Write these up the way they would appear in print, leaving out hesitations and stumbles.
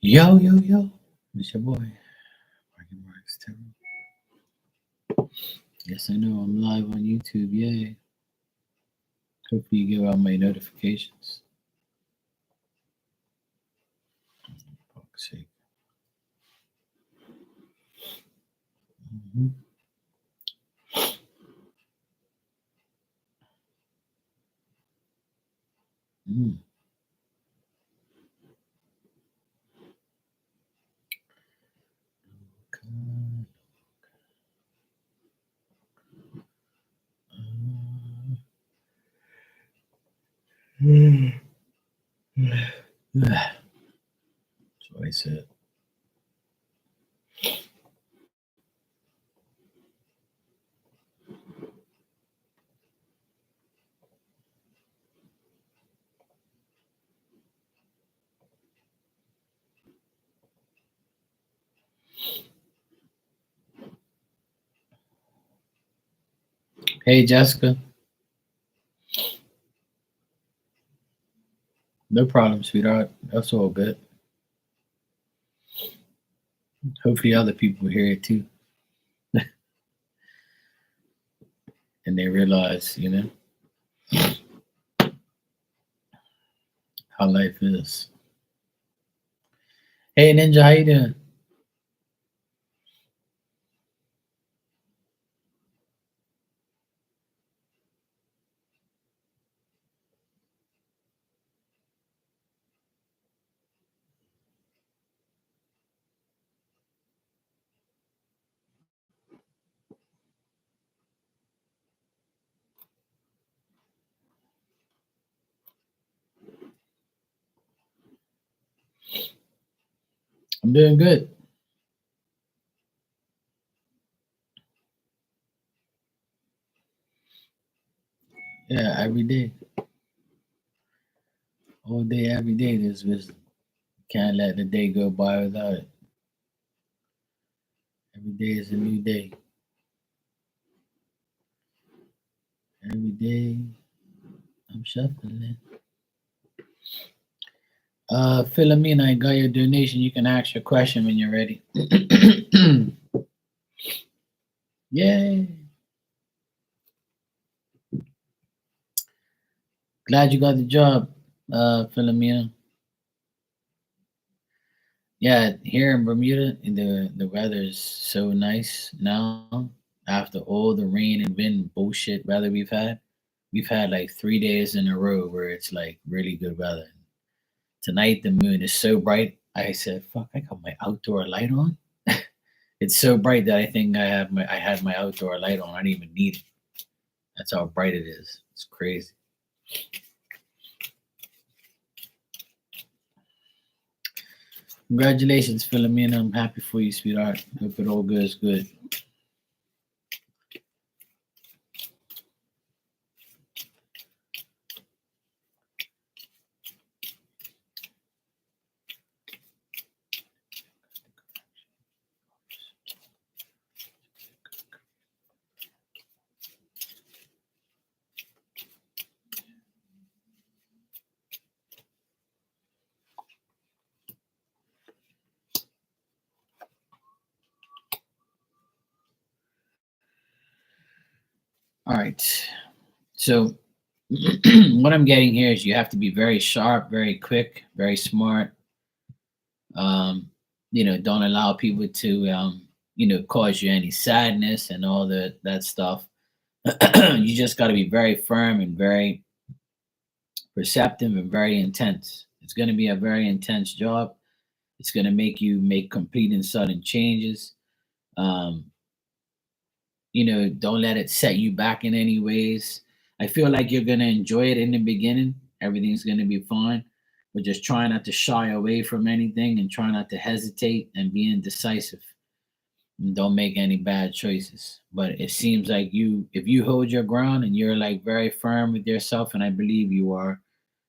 Yo, yo, yo. It's your boy, Marky Marks Terrell. Yes, I know. I'm live on YouTube. Yay. Hopefully, you get all my notifications. Fuck's sake. Mm-hmm. Mm. God. That's what I said. Hey, Jessica. No problem, sweetheart. That's all good. Hopefully, other people hear it too. And they realize, how life is. Hey, Ninja, how you doing? I'm doing good. Yeah, every day. All day, every day, there's wisdom. Can't let the day go by without it. Every day is a new day. Every day I'm shuffling. Philomena, I got your donation. You can ask your question when you're ready. Yay. Glad you got the job, Philomena. Yeah, here in Bermuda, the weather is so nice now. After all the rain and wind bullshit weather we've had like 3 days in a row where it's like really good weather. Tonight the moon is so bright. I said, "Fuck! I got my outdoor light on." It's so bright that I had my outdoor light on. I didn't even need it. That's how bright it is. It's crazy. Congratulations, Philomena. I'm happy for you, sweetheart. Hope it all goes good. All right. So what I'm getting here is you have to be very sharp, very quick, very smart. Um, don't allow people to cause you any sadness and all that stuff. You just got to be very firm and very perceptive and very intense. It's going to be a very intense job. It's going to make you make complete and sudden changes. Um, don't let it set you back in any ways. I feel like you're going to enjoy it in the beginning. Everything's going to be fine, but just try not to shy away from anything and try not to hesitate and be indecisive. And don't make any bad choices. But it seems like if you hold your ground and you're like very firm with yourself, and I believe you are,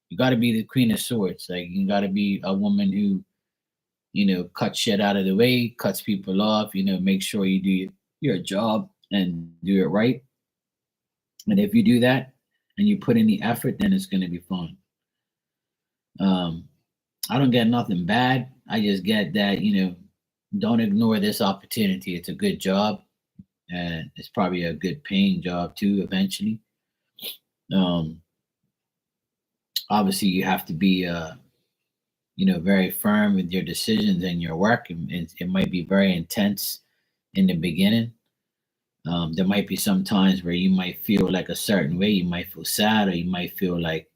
you got to be the queen of swords. Like you got to be a woman who cuts shit out of the way, cuts people off. Make sure you do your job and do it right. And if you do that and you put in the effort, then it's going to be fun. Um, I don't get nothing bad. I just get that, don't ignore this opportunity. It's a good job, and it's probably a good paying job too eventually. Um, Obviously, you have to be, very firm with your decisions and your work, and it might be very intense in the beginning. There might be some times where you might feel like a certain way. You might feel sad, or you might feel like,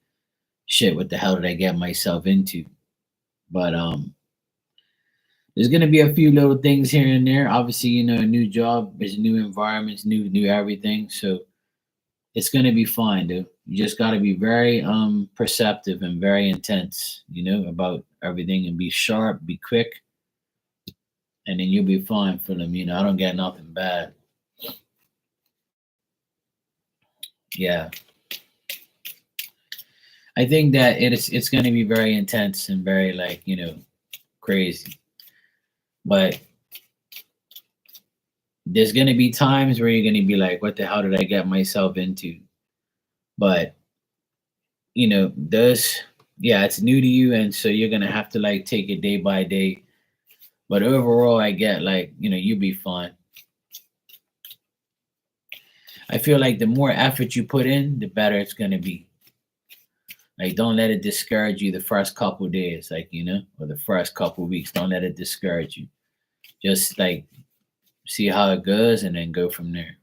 shit, what the hell did I get myself into? But there's gonna be a few little things here and there. Obviously, a new job, there's new environments, new everything. So it's gonna be fine, dude. You just gotta be very perceptive and very intense, about everything, and be sharp, be quick, and then you'll be fine for them. I don't get nothing bad. Yeah. I think that it's gonna be very intense and very, like, crazy. But there's gonna be times where you're gonna be like, what the hell did I get myself into? But those, yeah, it's new to you, and so you're gonna have to, like, take it day by day. But overall, I get, like, you'll be fine. I feel like the more effort you put in, the better it's gonna be. Like, don't let it discourage you the first couple days, like, or the first couple weeks. Don't let it discourage you. Just, like, see how it goes, and then go from there.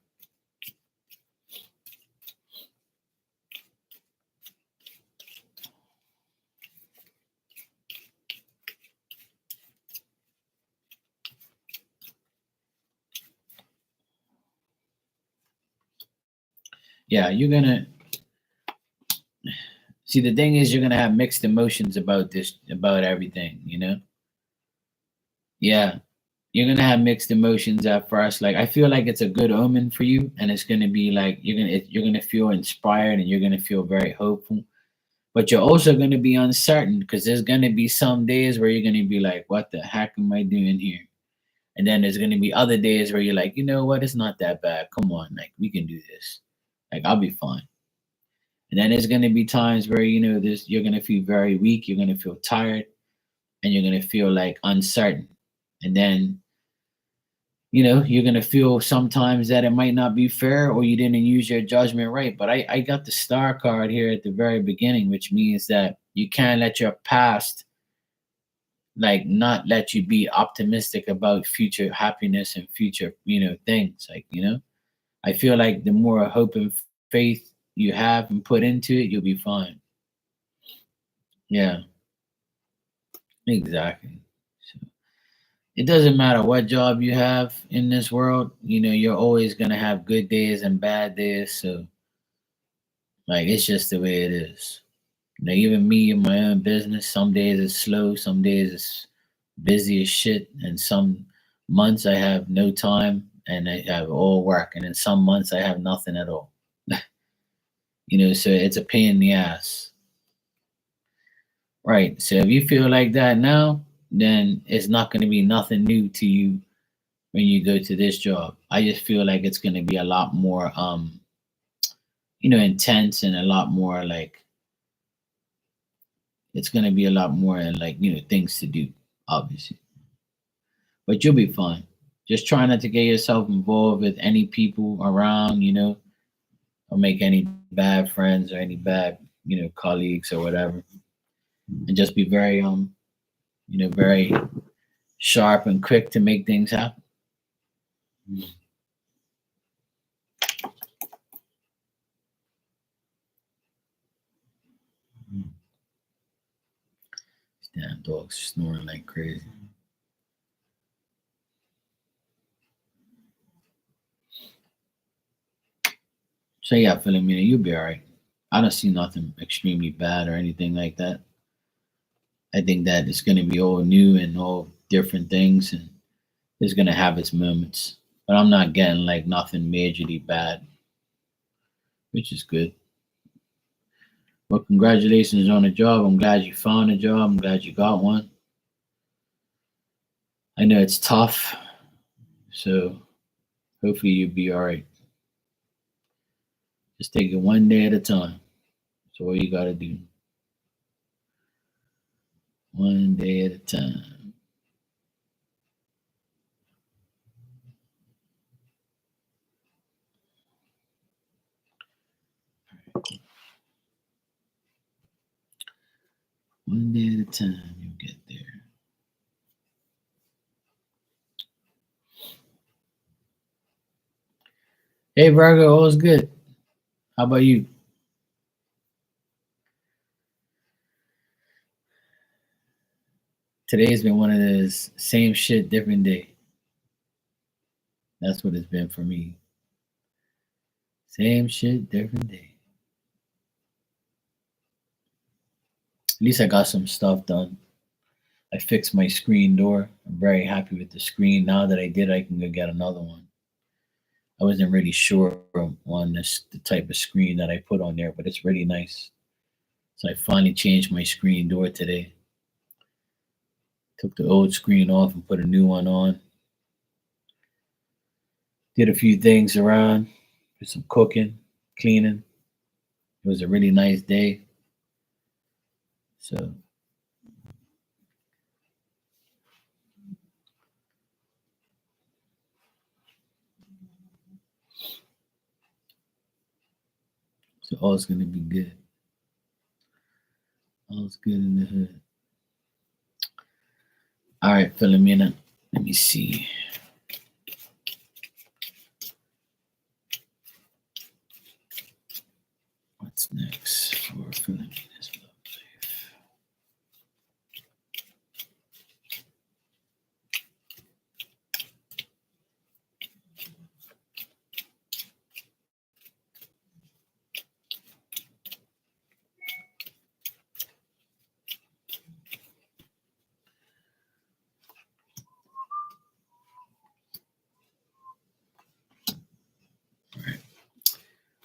Yeah, you're gonna see, the thing is, you're gonna have mixed emotions about this, about everything. Yeah, you're gonna have mixed emotions at first. Like, I feel like it's a good omen for you, and it's gonna be like, you're gonna feel inspired, and you're gonna feel very hopeful. But you're also gonna be uncertain, because there's gonna be some days where you're gonna be like, what the heck am I doing here? And then there's gonna be other days where you're like, you know what, it's not that bad. Come on, like, we can do this. Like, I'll be fine. And then there's gonna be times where, this you're gonna feel very weak, you're gonna feel tired, and you're gonna feel like uncertain. And then, you're gonna feel sometimes that it might not be fair, or you didn't use your judgment right. But I got the star card here at the very beginning, which means that you can't let your past, like, not let you be optimistic about future happiness and future, things. Like, I feel like the more hope and faith you have and put into it, you'll be fine. Yeah, exactly. So it doesn't matter what job you have in this world, you're always gonna have good days and bad days. So, like, it's just the way it is. Even me in my own business, some days it's slow, some days it's busy as shit, and some months I have no time and I have all work, and then some months I have nothing at all. So it's a pain in the ass. Right. So if you feel like that now, then it's not going to be nothing new to you when you go to this job. I just feel like it's going to be a lot more intense, and a lot more, like, it's going to be a lot more, like, things to do, obviously. But you'll be fine. Just try not to get yourself involved with any people around, or make any bad friends or any bad, colleagues or whatever. And just be very very sharp and quick to make things happen. Damn dogs snoring like crazy. So yeah, Philomena, you'll be all right. I don't see nothing extremely bad or anything like that. I think that it's going to be all new and all different things, and it's going to have its moments. But I'm not getting, like, nothing majorly bad, which is good. Well, congratulations on the job. I'm glad you found a job. I'm glad you got one. I know it's tough, so hopefully you'll be all right. Just take it one day at a time. That's all you got to do. One day at a time. One day at a time, you'll get there. Hey, Virgo, all's good. How about you? Today's been one of those same shit, different day. That's what it's been for me. Same shit, different day. At least I got some stuff done. I fixed my screen door. I'm very happy with the screen. Now that I did, I can go get another one. I wasn't really sure on this the type of screen that I put on there, but it's really nice. So I finally changed my screen door today. Took the old screen off and put a new one on. Did a few things around, did some cooking, cleaning. It was a really nice day. So all's gonna be good. All's good in the hood. All right, Philomena. Let me see. What's next for Philomena's love life?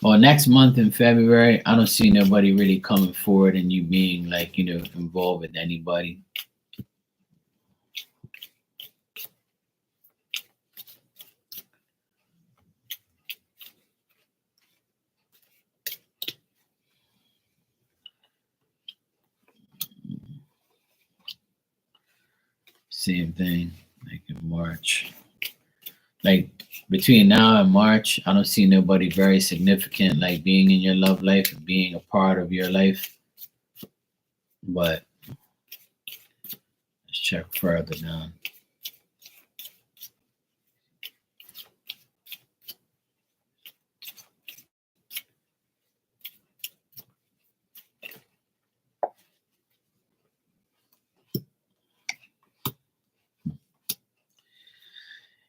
Well, next month in February, I don't see nobody really coming forward and you being like, involved with anybody. Same thing, like in March. Like between now and March, I don't see nobody very significant like being in your love life and being a part of your life. But let's check further down.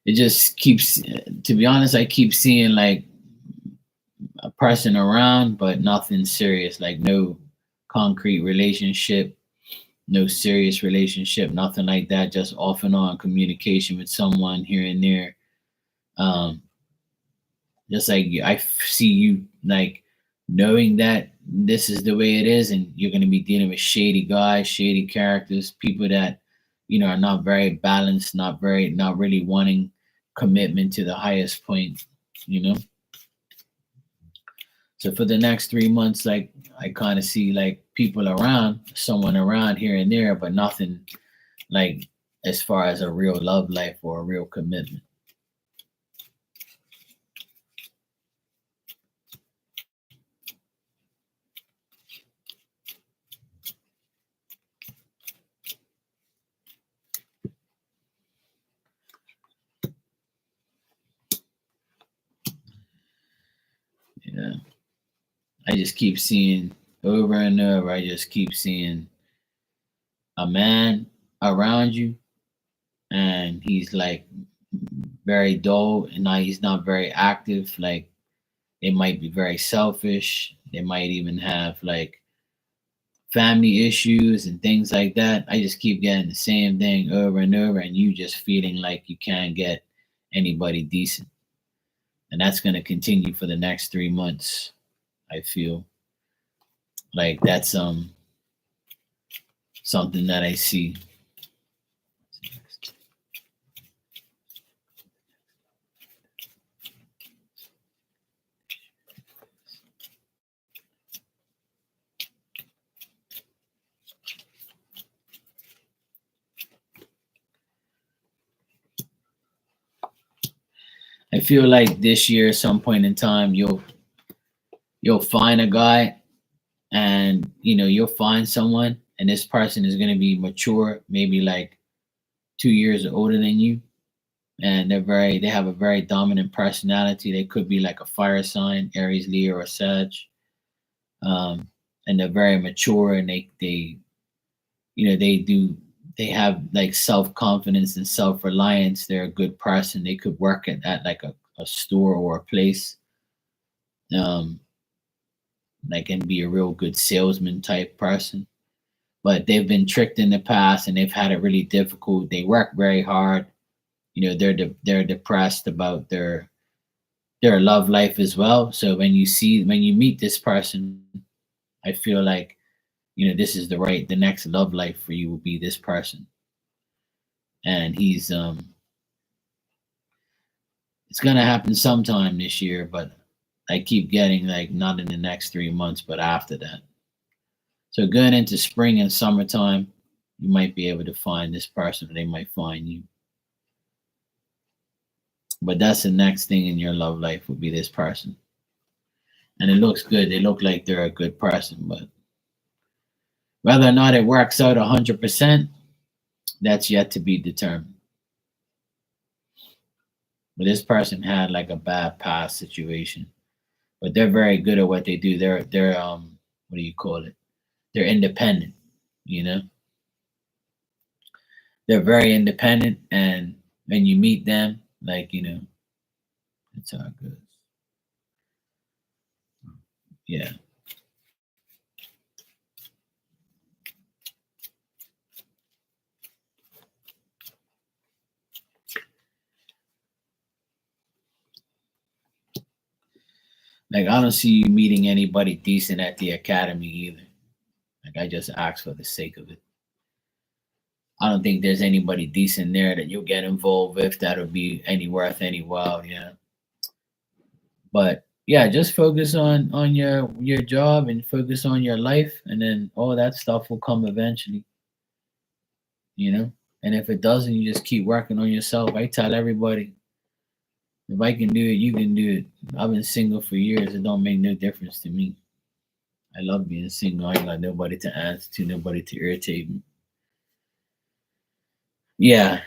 It just keeps, to be honest, I keep seeing like a person around, but nothing serious, like no concrete relationship, no serious relationship, nothing like that, just off and on communication with someone here and there. Um, just like see you like knowing that this is the way it is, and you're going to be dealing with shady guys, shady characters, people that are not very balanced, not really wanting commitment to the highest point, you know. So for the next 3 months, like I kind of see like people around, someone around here and there, but nothing like as far as a real love life or a real commitment. Yeah. I just keep seeing over and over, I just keep seeing a man around you and he's like very dull and now he's not very active. Like they might be very selfish. They might even have like family issues and things like that. I just keep getting the same thing over and over, and you just feeling like you can't get anybody decent. And that's going to continue for the next 3 months. I feel like that's something that I see. I feel like this year, some point in time, you'll find a guy, and you'll find someone, and this person is going to be mature, maybe like 2 years older than you, and they have a very dominant personality. They could be like a fire sign, Aries, Leo, or Sag, um, and they're very mature, and they they have like self confidence and self reliance. They're a good person. They could work at like a store or a place, um, like and be a real good salesman type person. But they've been tricked in the past and they've had it really difficult. They work very hard. They're depressed about their love life as well. So when you meet this person, I feel like this is the next love life for you will be this person, and it's gonna happen sometime this year, but I keep getting like not in the next 3 months, but after that. So going into spring and summertime, you might be able to find this person, or they might find you. But that's the next thing in your love life would be this person. And it looks good. They look like they're a good person, but whether or not it works out 100%, that's yet to be determined. But this person had like a bad past situation, but they're very good at what they do. They're what do you call it? They're independent. You know, they're very independent, and when you meet them, like it's all good. Yeah, like I don't see you meeting anybody decent at the academy either. Like I just asked for the sake of it. I don't think there's anybody decent there that you'll get involved with that'll be any worth any while. Yeah, but yeah, just focus on your job and focus on your life, and then all that stuff will come eventually. You know, and if it doesn't, you just keep working on yourself. I tell everybody, if I can do it, you can do it. I've been single for years. It don't make no difference to me. I love being single. I ain't got nobody to answer to, nobody to irritate me. Yeah,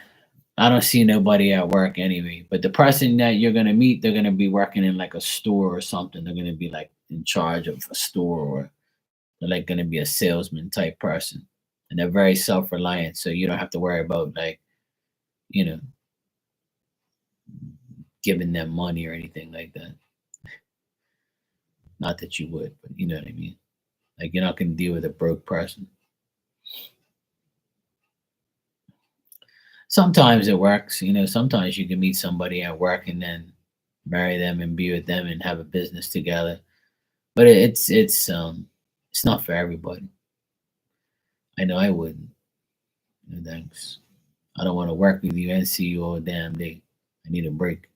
I don't see nobody at work anyway. But the person that you're gonna meet, they're gonna be working in like a store or something. They're gonna be like in charge of a store, or they're like gonna be a salesman type person. And they're very self reliant. So you don't have to worry about like, you know, giving them money or anything like that. Not that you would, but you know what I mean. Like you're not gonna deal with a broke person. Sometimes it works, sometimes you can meet somebody at work and then marry them and be with them and have a business together. But it's not for everybody. I know I wouldn't. No thanks. I don't want to work with you and see you all damn day. I need a break.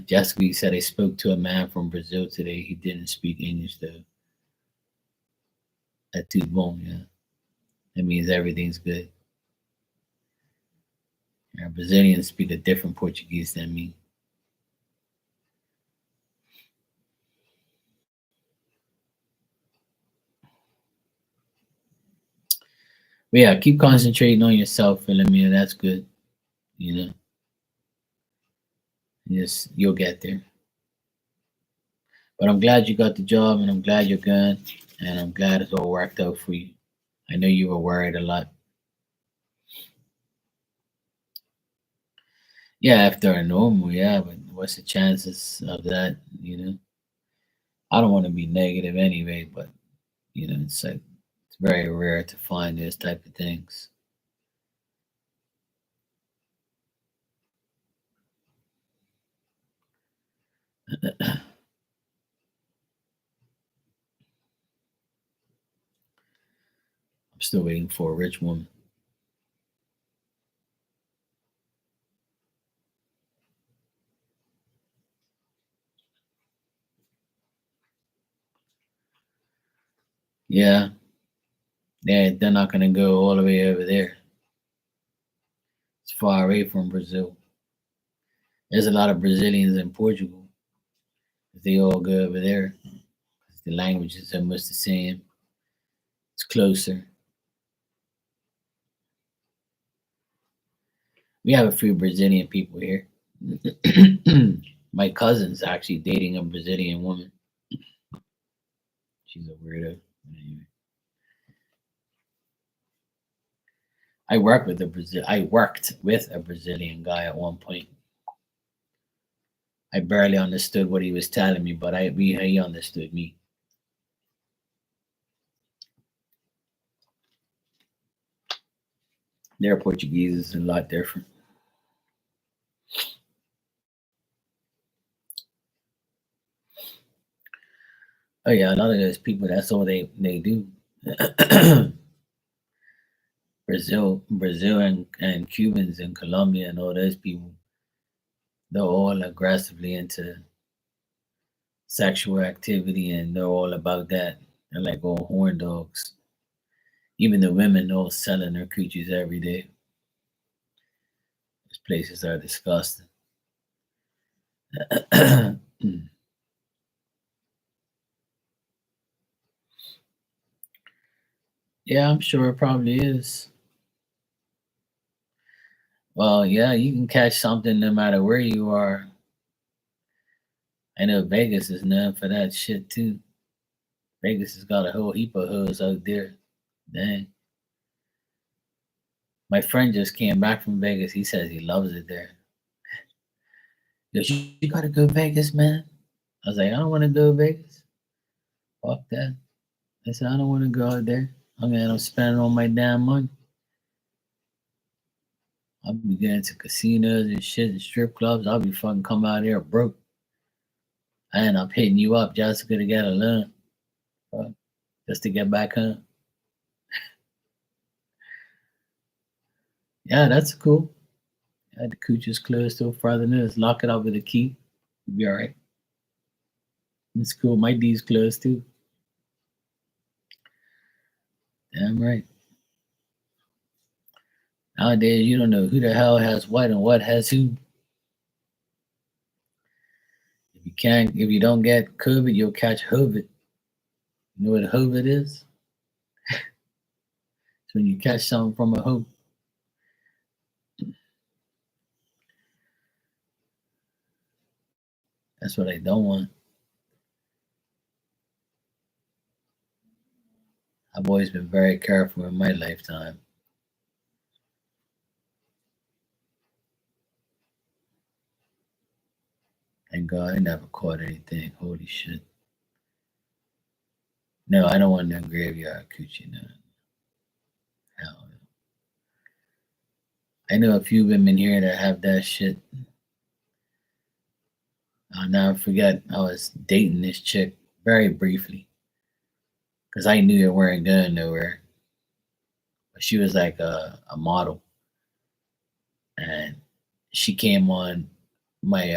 Jessica said I spoke to a man from Brazil today. He didn't speak English though. That too bon, yeah. That means everything's good. Yeah, Brazilians speak a different Portuguese than me. But yeah, keep concentrating on yourself, Philomena. That's good. You know, you'll get there. But I'm glad you got the job, and I'm glad you're good, and I'm glad it's all worked out for you. I know you were worried a lot. Yeah, if they're normal, yeah, but what's the chances of that? I don't want to be negative anyway, but it's like it's very rare to find those type of things. I'm still waiting for a rich woman. Yeah, they're not gonna go all the way over there. It's far away from Brazil. There's a lot of Brazilians in Portugal. They all go over there. The language is almost the same. It's closer. We have a few Brazilian people here. My cousin's actually dating a Brazilian woman. She's a weirdo. Anyway, I worked with a Brazilian guy at one point. I barely understood what he was telling me, but he understood me. Their Portuguese is a lot different. Oh yeah, a lot of those people. That's all they do. Brazil, and Cubans and Colombia and all those people. They're all aggressively into sexual activity, and they're all about that. They're like all horn dogs. Even the women all selling their coochies every day. These places are disgusting. Yeah, I'm sure it probably is. Well, yeah, you can catch something no matter where you are. I know Vegas is known for that shit too. Vegas has got a whole heap of hoes out there. Dang. My friend just came back from Vegas. He says he loves it there. He goes, you gotta go Vegas, man. I was like, I don't want to go Vegas. Fuck that. I said, I don't want to go out there. I'm spending all my damn money. I'll be getting to casinos and shit and strip clubs. I'll be fucking come out here broke. I end up hitting you up just to get a loan. Just to get back home. Yeah, that's cool. Yeah, the cooch is closed till further notice. Lock it up with a key. You'll be alright. It's cool. My D's closed too. Damn right. Nowadays, you don't know who the hell has what and what has who. If you don't get COVID, you'll catch COVID. You know what COVID is? It's when you catch something from a hoe. That's what I don't want. I've always been very careful in my lifetime. Thank God I never caught anything. Holy shit. No, I don't want no graveyard coochie. No. Hell no. I know a few women here that have that shit. I'll never forget I was dating this chick very briefly because I knew it weren't going nowhere. But she was like a model, and she came on my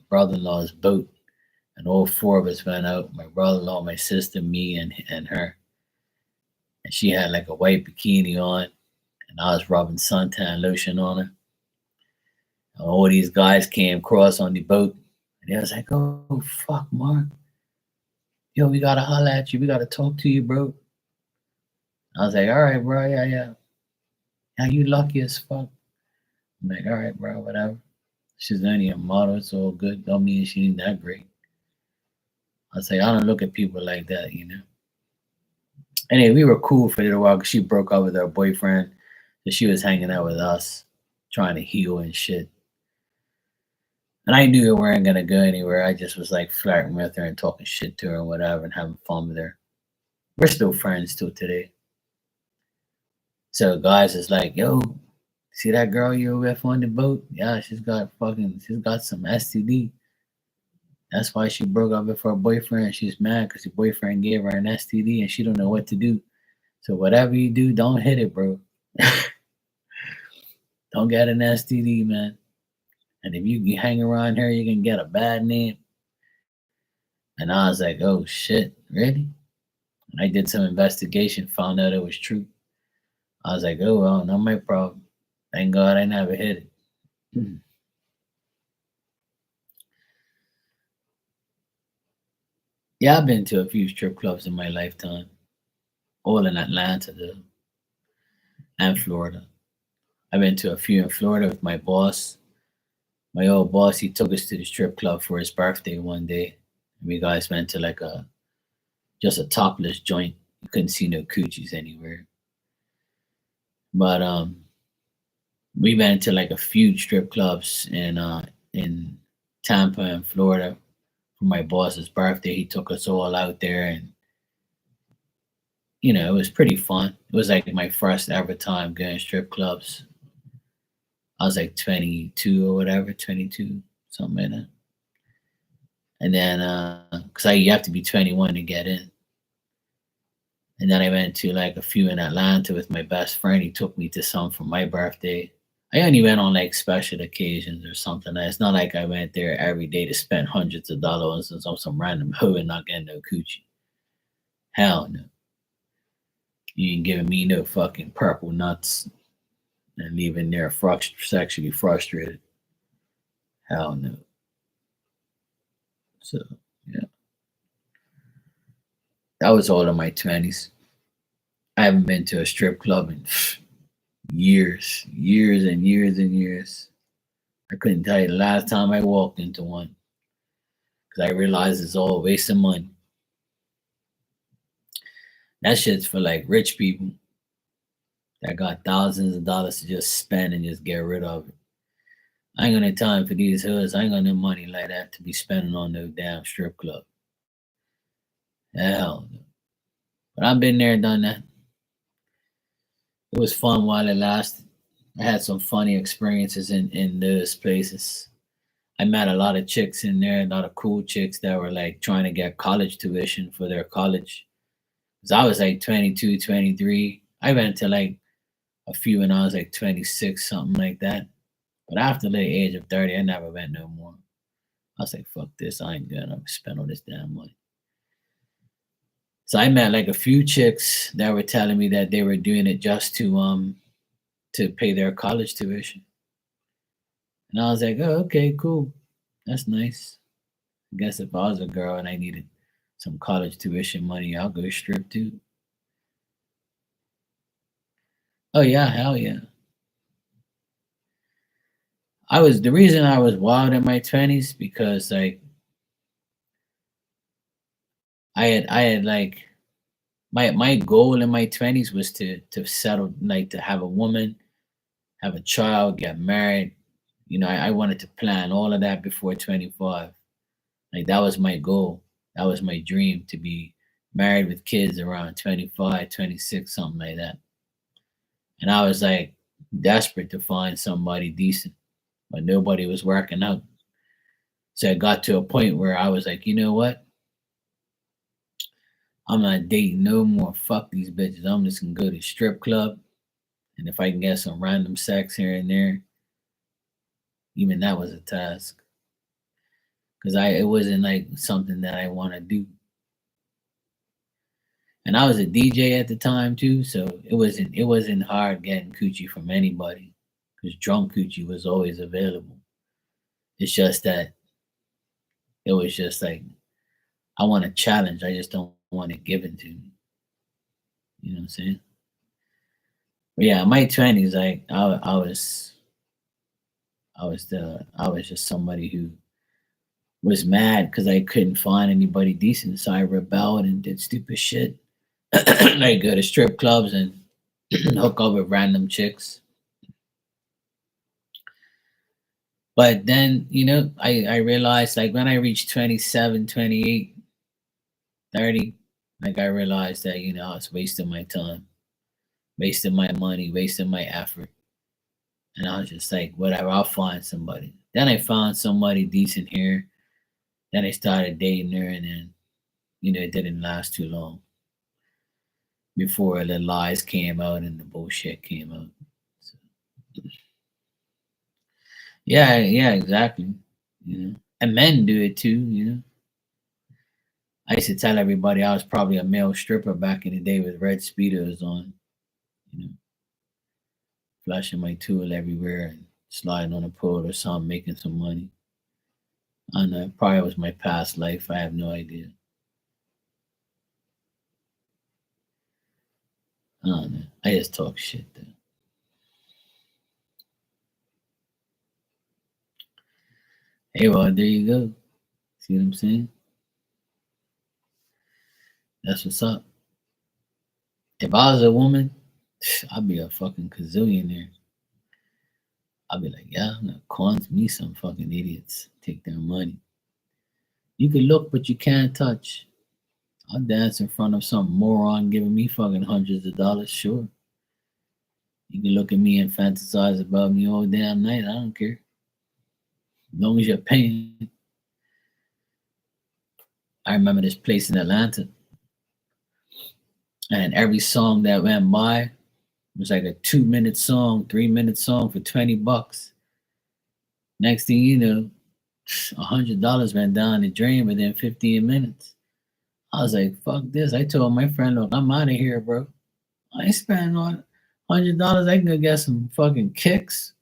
brother-in-law's boat, and all four of us went out. My brother-in-law, my sister, me, and her. And she had like a white bikini on, and I was rubbing suntan lotion on her. And all these guys came across on the boat, and they was like, "Oh fuck, Mark, yo, we gotta holler at you. We gotta talk to you, bro." I was like, "All right, bro, yeah, yeah, yeah, you lucky as fuck." I'm like, "All right, bro, whatever." She's only a model, it's all good. Don't mean she ain't that great. I was like, I don't look at people like that, you know. Anyway, we were cool for a little while because she broke up with her boyfriend, so she was hanging out with us, trying to heal and shit. And I knew we weren't gonna go anywhere. I just was like flirting with her and talking shit to her and whatever and having fun with her. We're still friends till today. So guys is like, yo, see that girl you were with on the boat? Yeah, she's got some STD. That's why she broke up with her boyfriend. She's mad because the boyfriend gave her an STD and she don't know what to do. So whatever you do, don't hit it, bro. Don't get an STD, man. And if you hang around her, you can get a bad name. And I was like, oh shit, really? And I did some investigation, found out it was true. I was like, oh well, not my problem. Thank God I never hit it. Yeah, I've been to a few strip clubs in my lifetime, all in Atlanta though, and Florida. I've been to a few in Florida with my boss. My old boss, he took us to the strip club for his birthday one day. We guys went to like a just a topless joint. You couldn't see no coochies anywhere. But we went to like a few strip clubs in Tampa and Florida for my boss's birthday. He took us all out there, and it was pretty fun. It was like my first ever time going strip clubs. I was like 22 or whatever, 22, something like that. And then, cause you have to be 21 to get in. And then I went to like a few in Atlanta with my best friend. He took me to some for my birthday. I only went on like special occasions or something. It's not like I went there every day to spend hundreds of dollars on some random hoe and not getting no coochie. Hell no. You ain't giving me no fucking purple nuts and leaving there sexually frustrated. Hell no. So yeah, that was all in my 20s. I haven't been to a strip club in years, years and years and years. I couldn't tell you the last time I walked into one because I realized it's all a waste of money. That shit's for like rich people that got thousands of dollars to just spend and just get rid of it. I ain't got no time for these hoods. I ain't got no money like that to be spending on no damn strip club. Hell no. But I've been there, done that. It was fun while it lasted. I had some funny experiences in those places. I met a lot of chicks in there, a lot of cool chicks that were like trying to get college tuition for their college. Cause I was like 22, 23. I went to like a few when I was like 26, something like that. But after the age of 30, I never went no more. I was like, fuck this, I ain't gonna spend all this damn money. So I met like a few chicks that were telling me that they were doing it just to pay their college tuition. And I was like, oh, okay, cool. That's nice. I guess if I was a girl and I needed some college tuition money, I'll go strip too. Oh yeah, hell yeah. The reason I was wild in my 20s because like I had like my goal in my 20s was to settle, like to have a woman, have a child, get married. I wanted to plan all of that before 25. Like that was my goal. That was my dream, to be married with kids around 25, 26, something like that. And I was like desperate to find somebody decent, but nobody was working out. So I got to a point where I was like, you know what? I'm not dating no more. Fuck these bitches. I'm just gonna go to strip club, and if I can get some random sex here and there, even that was a task. Cause it wasn't like something that I want to do. And I was a DJ at the time too, so it wasn't hard getting coochie from anybody, because drunk coochie was always available. It's just that it was just like I want a challenge. I just don't want it given to me. You know what I'm saying? But yeah, my 20s, like I was just somebody who was mad because I couldn't find anybody decent, so I rebelled and did stupid shit, like go to strip clubs and hook up with random chicks. But then, I realized like when I reached 27, 28, 30, like I realized that, I was wasting my time, wasting my money, wasting my effort. And I was just like, whatever, I'll find somebody. Then I found somebody decent here. Then I started dating her, and then, it didn't last too long before the lies came out and the bullshit came out. So, yeah, yeah, exactly. And men do it too. I used to tell everybody I was probably a male stripper back in the day with red speedos on, you know, flashing my tool everywhere and sliding on a pole or something, making some money. I don't know. Probably was my past life. I have no idea. I don't know. I just talk shit though. Hey, well, there you go. See what I'm saying? That's what's up. If I was a woman, I'd be a fucking gazillionaire. I'd be like, yeah, I'm gonna con me some fucking idiots. Take their money. You can look, but you can't touch. I'll dance in front of some moron giving me fucking hundreds of dollars. Sure. You can look at me and fantasize about me all damn night. I don't care. As long as you're paying. I remember this place in Atlanta, and every song that went by was like a 2 minute song, 3 minute song for $20. Next thing you know, $100 went down the drain within 15 minutes. I was like, fuck this. I told my friend, look, I'm out of here, bro. I ain't spending on $100. I can go get some fucking kicks,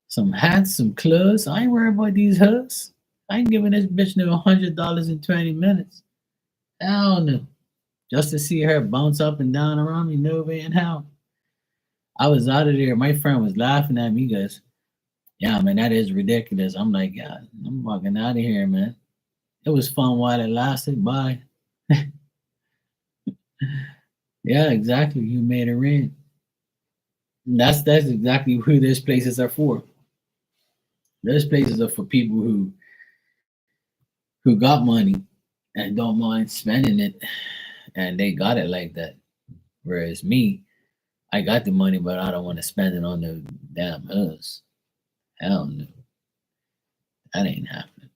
some hats, some clothes. I ain't worried about these hoods. I ain't giving this bitch no $100 in 20 minutes. Hell no. Just to see her bounce up and down around me, no way in hell. I was out of there. My friend was laughing at me. He goes, yeah, man, that is ridiculous. I'm like, yeah, I'm walking out of here, man. It was fun while it lasted. Bye. Yeah, exactly. You made it rain. That's exactly who those places are for. Those places are for people who got money and don't mind spending it, and they got it like that. Whereas me, I got the money, but I don't want to spend it on the damn hoes. Hell no, that ain't happening.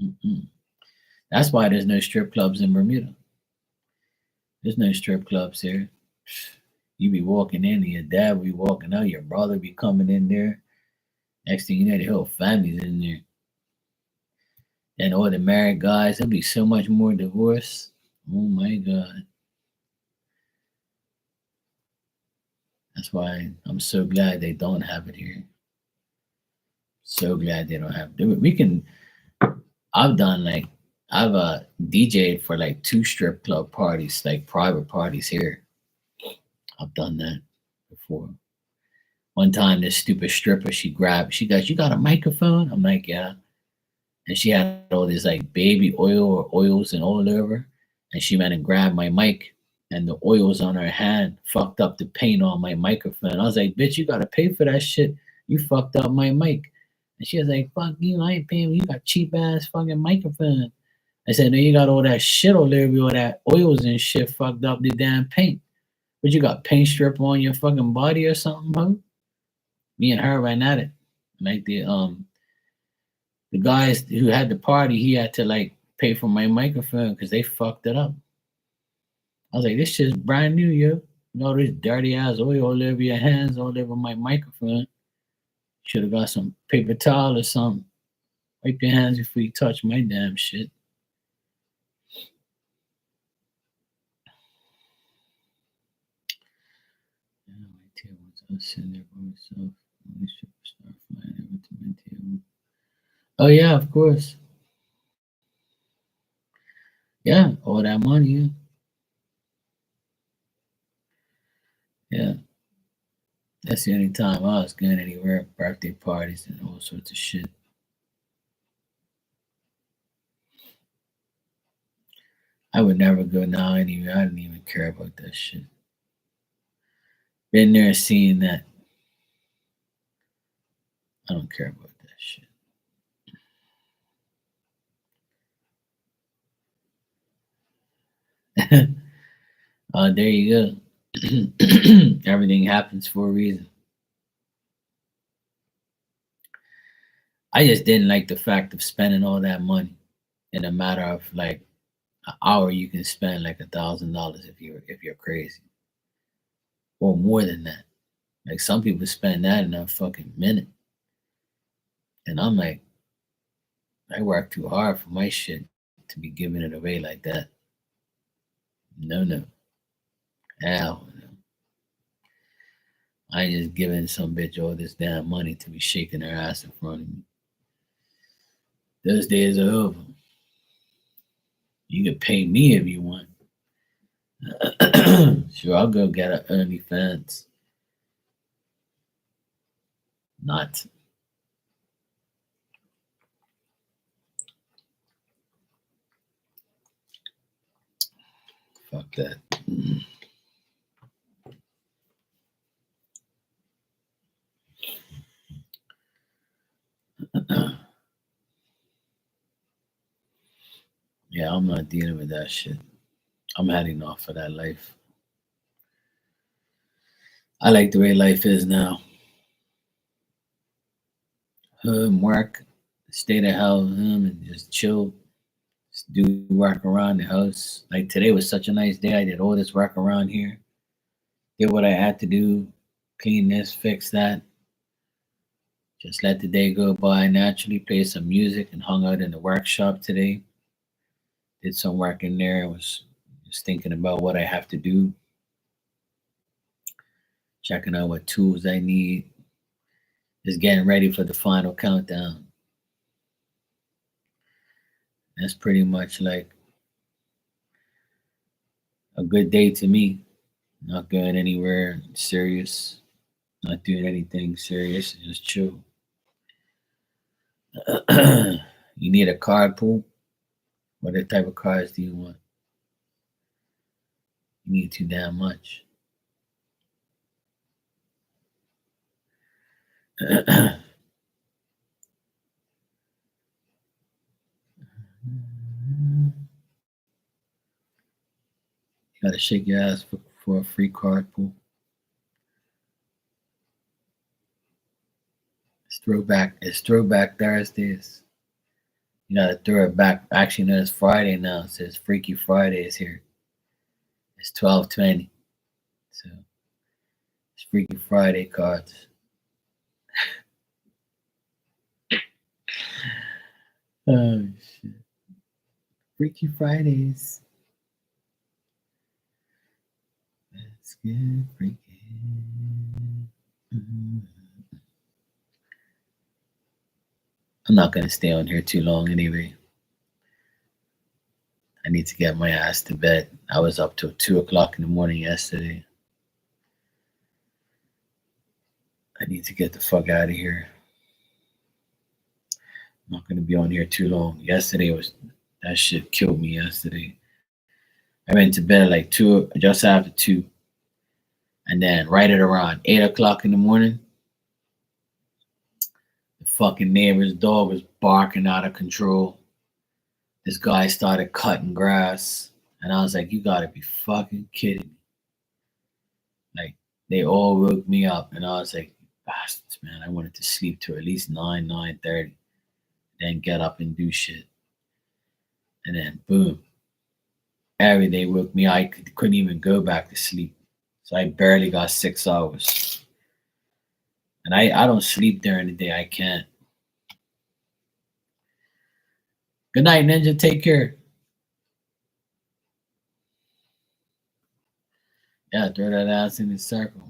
Mm-mm. That's why there's no strip clubs in Bermuda. There's no strip clubs here. You be walking in, and your dad will be walking out, your brother be coming in there. Next thing you know, the whole family's in there. And all the married guys, there'll be so much more divorce. Oh my God. That's why I'm so glad they don't have it here. So glad they don't have it. We can, I've done like, I've DJed for like 2 strip club parties, like private parties here. I've done that before. One time, this stupid stripper, she goes, you got a microphone? I'm like, yeah. And she had all this like baby oil or oils and all over. And she went and grabbed my mic, and the oils on her hand fucked up the paint on my microphone. I was like, bitch, you gotta pay for that shit. You fucked up my mic. And she was like, fuck you, I ain't paying. You got cheap ass fucking microphone. I said, no, you got all that shit all over you, all that oils and shit fucked up the damn paint. But you got paint strip on your fucking body or something, huh? Me and her ran at it. Like the guys who had the party, he had to like pay for my microphone because they fucked it up. I was like, this shit's brand new, yo. You know this dirty ass oil all over your hands, all over my microphone. Should have got some paper towel or something. Wipe your hands before you touch my damn shit. Oh yeah, of course. Yeah, all that money. Yeah. Yeah. That's the only time I was going anywhere. Birthday parties and all sorts of shit. I would never go now anywhere. I didn't even care about that shit. Been there, seeing that. I don't care about that shit. There you go. Everything happens for a reason. I just didn't like the fact of spending all that money in a matter of like an hour. You can spend like $1,000 if you're crazy, or more than that. Like some people spend that in a fucking minute, and I'm like, I work too hard for my shit to be giving it away like that. No, no, hell no. I ain't just giving some bitch all this damn money to be shaking her ass in front of me. Those days are over. You can pay me if you want. Sure, I'll go get an OnlyFans. Not. Fuck that. Yeah, I'm not dealing with that shit. I'm heading off of that life. I like the way life is now. Work, stay the hell home and just chill. Just do work around the house. Like today was such a nice day. I did all this work around here. Did what I had to do. Clean this, fix that. Just let the day go by naturally. Played some music and hung out in the workshop today. Did some work in there. I was just thinking about what I have to do, checking out what tools I need, just getting ready for the final countdown. That's pretty much like a good day to me. Not going anywhere serious, not doing anything serious, just chill. You need a card pool? What type of cards do you want? You need too damn much. You gotta shake your ass for a free card pool. It's throwback Thursdays. You gotta throw it back. Actually, no, it's Friday now. It says Freaky Friday is here. It's 12:20. So it's Freaky Friday cards. Oh shit. Freaky Fridays. Let's get freaky. Mhm. I'm not gonna stay on here too long anyway. I need to get my ass to bed. I was up till 2 o'clock in the morning yesterday. I need to get the fuck out of here. I'm not gonna be on here too long. Yesterday was that shit killed me yesterday. I went to bed like two, just after two, and then right at around 8 o'clock in the morning, the fucking neighbor's dog was barking out of control. This guy started cutting grass, and I was like, "You gotta be fucking kidding me!" Like they all woke me up, and I was like, "Bastards, man!" I wanted to sleep to at least 9:30, then get up and do shit, and then boom, every day woke me. I couldn't even go back to sleep, so I barely got 6 hours. And I don't sleep during the day. I can't. Good night, Ninja. Take care. Yeah, throw that ass in the circle.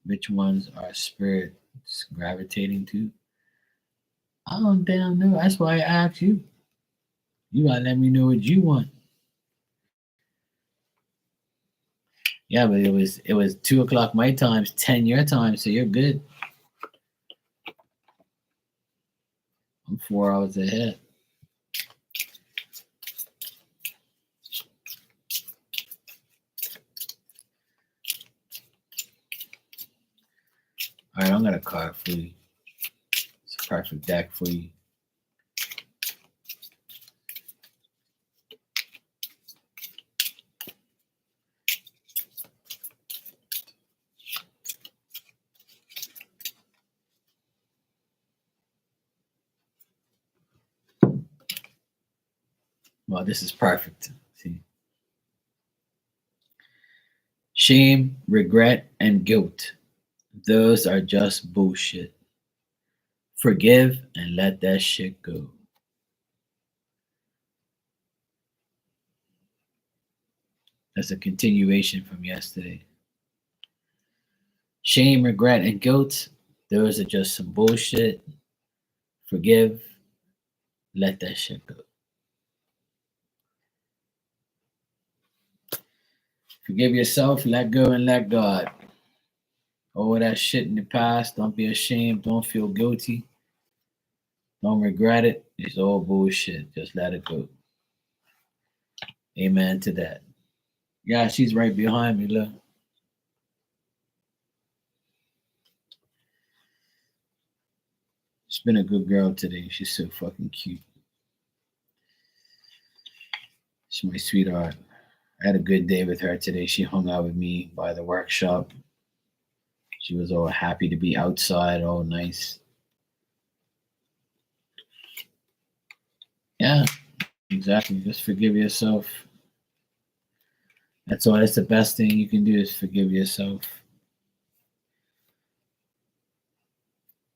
Which ones are spirits gravitating to? I don't damn know. That's why I asked you. You gotta let me know what you want. Yeah, but it was 2 o'clock my time, 10 your time, so you're good. I'm 4 hours ahead. All right, I'm gonna card for you. It's a perfect deck for you. Well, this is perfect. See, shame, regret, and guilt. Those are just bullshit. Forgive and let that shit go. That's a continuation from yesterday. Shame, regret, and guilt, those are just some bullshit. Forgive, let that shit go. Forgive yourself, let go, and let God. All that shit in the past, don't be ashamed, don't feel guilty, don't regret it. It's all bullshit. Just let it go. Amen to that. Yeah, she's right behind me, look. She's been a good girl today. She's so fucking cute. She's my sweetheart. I had a good day with her today. She hung out with me by the workshop. She was all happy to be outside, all nice. Yeah, exactly. Just forgive yourself. That's all. That's the best thing you can do is forgive yourself.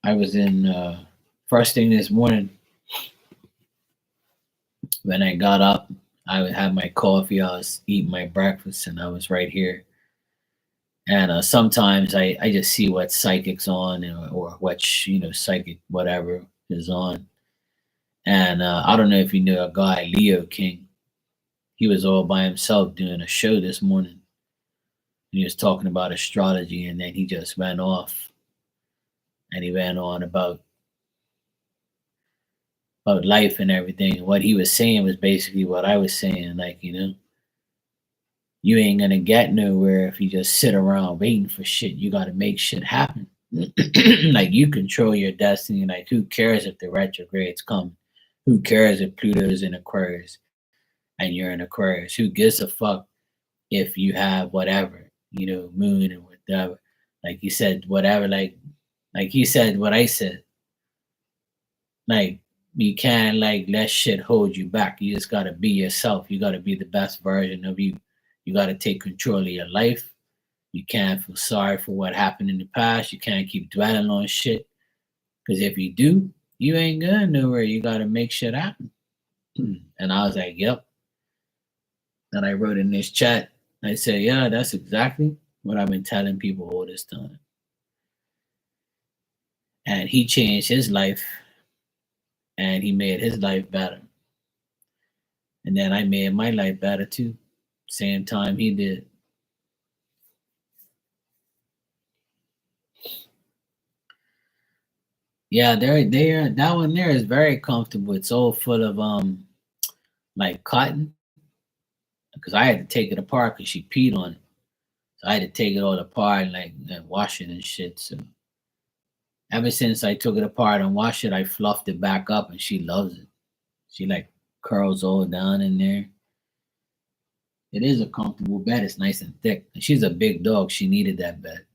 I was in first thing this morning when I got up. I would have my coffee. I was eating my breakfast, and I was right here. And sometimes I just see what psychics on, or what psychic whatever is on. And I don't know if you know a guy, Leo King. He was all by himself doing a show this morning. He was talking about astrology, and then he just went off, and he went on about life and everything. What he was saying was basically what I was saying, like, you ain't gonna get nowhere if you just sit around waiting for shit. You gotta make shit happen. Like, you control your destiny. Like, who cares if the retrogrades come? Who cares if Pluto's in Aquarius and you're in Aquarius? Who gives a fuck if you have whatever, moon and whatever? Like you said, whatever, like he said what I said. Like, you can't let shit hold you back. You just gotta be yourself. You gotta be the best version of you. You gotta take control of your life. You can't feel sorry for what happened in the past. You can't keep dwelling on shit. Because if you do, you ain't going nowhere. You gotta make shit happen. And I was like, yep. And I wrote in this chat, I said, yeah, that's exactly what I've been telling people all this time. And he changed his life, and he made his life better. And then I made my life better too. Same time he did. Yeah, they're that one there is very comfortable. It's all full of like cotton, because I had to take it apart because she peed on it. So I had to take it all apart and and wash it and shit. So ever since I took it apart and washed it, I fluffed it back up, and she loves it. She like curls all down in there. It is a comfortable bed. It's nice and thick. And she's a big dog. She needed that bed.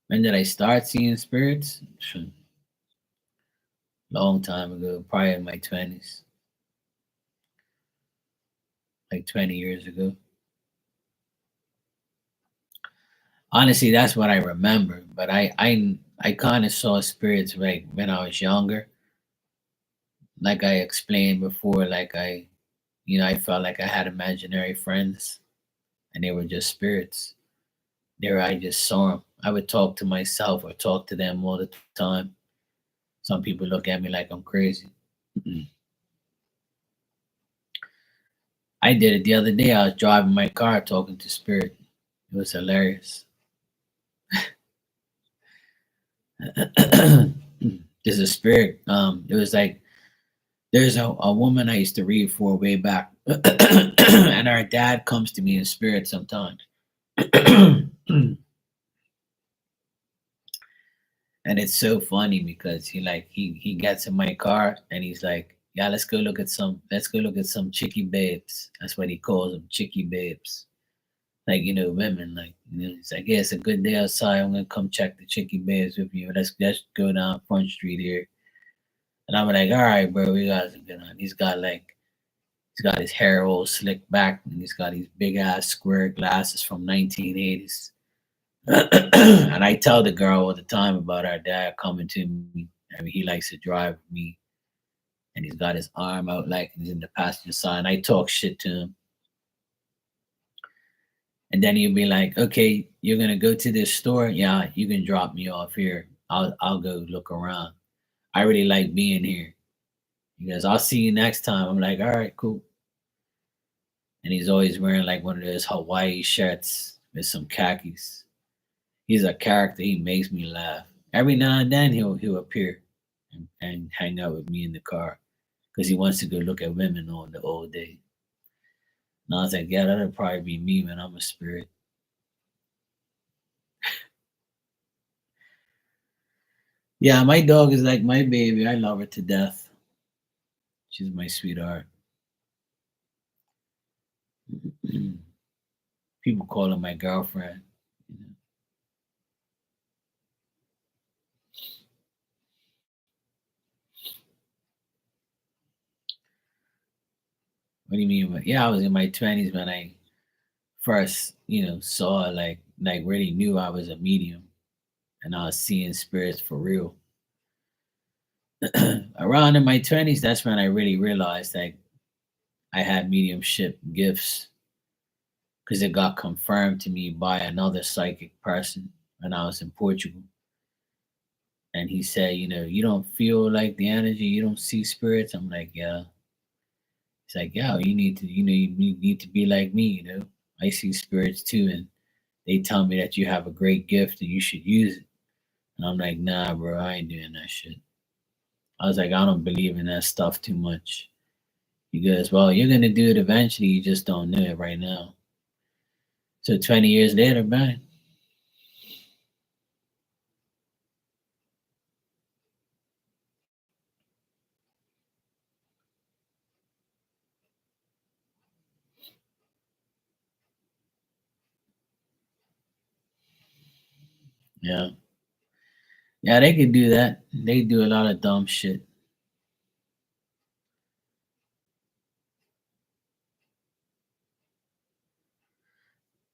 When did I start seeing spirits? Long time ago, probably in my 20s, like 20 years ago. Honestly, that's what I remember. But I kind of saw spirits like when I was younger. Like I explained before, I felt like I had imaginary friends, and they were just spirits. There, I just saw them. I would talk to myself or talk to them all the time. Some people look at me like I'm crazy. I did it the other day. I was driving my car talking to spirit. It was hilarious. There's a spirit. It was like there's a woman I used to read for way back, and her dad comes to me in spirit sometimes. And it's so funny because he gets in my car and he's like, yeah, let's go look at some chicky babes. That's what he calls them, chicky babes. Like, women, like, it's like, yeah, it's a good day outside. I'm gonna come check the chicky babes with you. Let's go down Front Street here. And I'm like, all right, bro, we got to get on. He's got his hair all slicked back, and he's got these big ass square glasses from 1980s. And I tell the girl all the time about our dad coming to me. I mean, he likes to drive me, and he's got his arm out like he's in the passenger side. And I talk shit to him, and then he'll be like, "Okay, you're gonna go to this store? Yeah, you can drop me off here. I'll go look around." I really like being here. He goes, I'll see you next time. I'm like, all right, cool. And he's always wearing like one of those Hawaii shirts with some khakis. He's a character. He makes me laugh. Every now and then he'll appear and hang out with me in the car because he wants to go look at women on the old day. And I was like, yeah, that'll probably be me, man. I'm a spirit. Yeah, my dog is like my baby. I love her to death. She's my sweetheart. People call her my girlfriend. You know. What do you mean? Yeah, I was in my 20s when I first, saw like really knew I was a medium and I was seeing spirits for real. Around in my 20s, that's when I really realized that I had mediumship gifts because it got confirmed to me by another psychic person when I was in Portugal. And he said, you don't feel like the energy, you don't see spirits. I'm like, yeah. He's like, yeah, you need to, you need to be like me. I see spirits too, and they tell me that you have a great gift and you should use it. And I'm like, nah, bro, I ain't doing that shit. I was like, I don't believe in that stuff too much. He goes, well, you're gonna do it eventually, you just don't know it right now. So 20 years later, man. Yeah. Yeah, they could do that. They do a lot of dumb shit.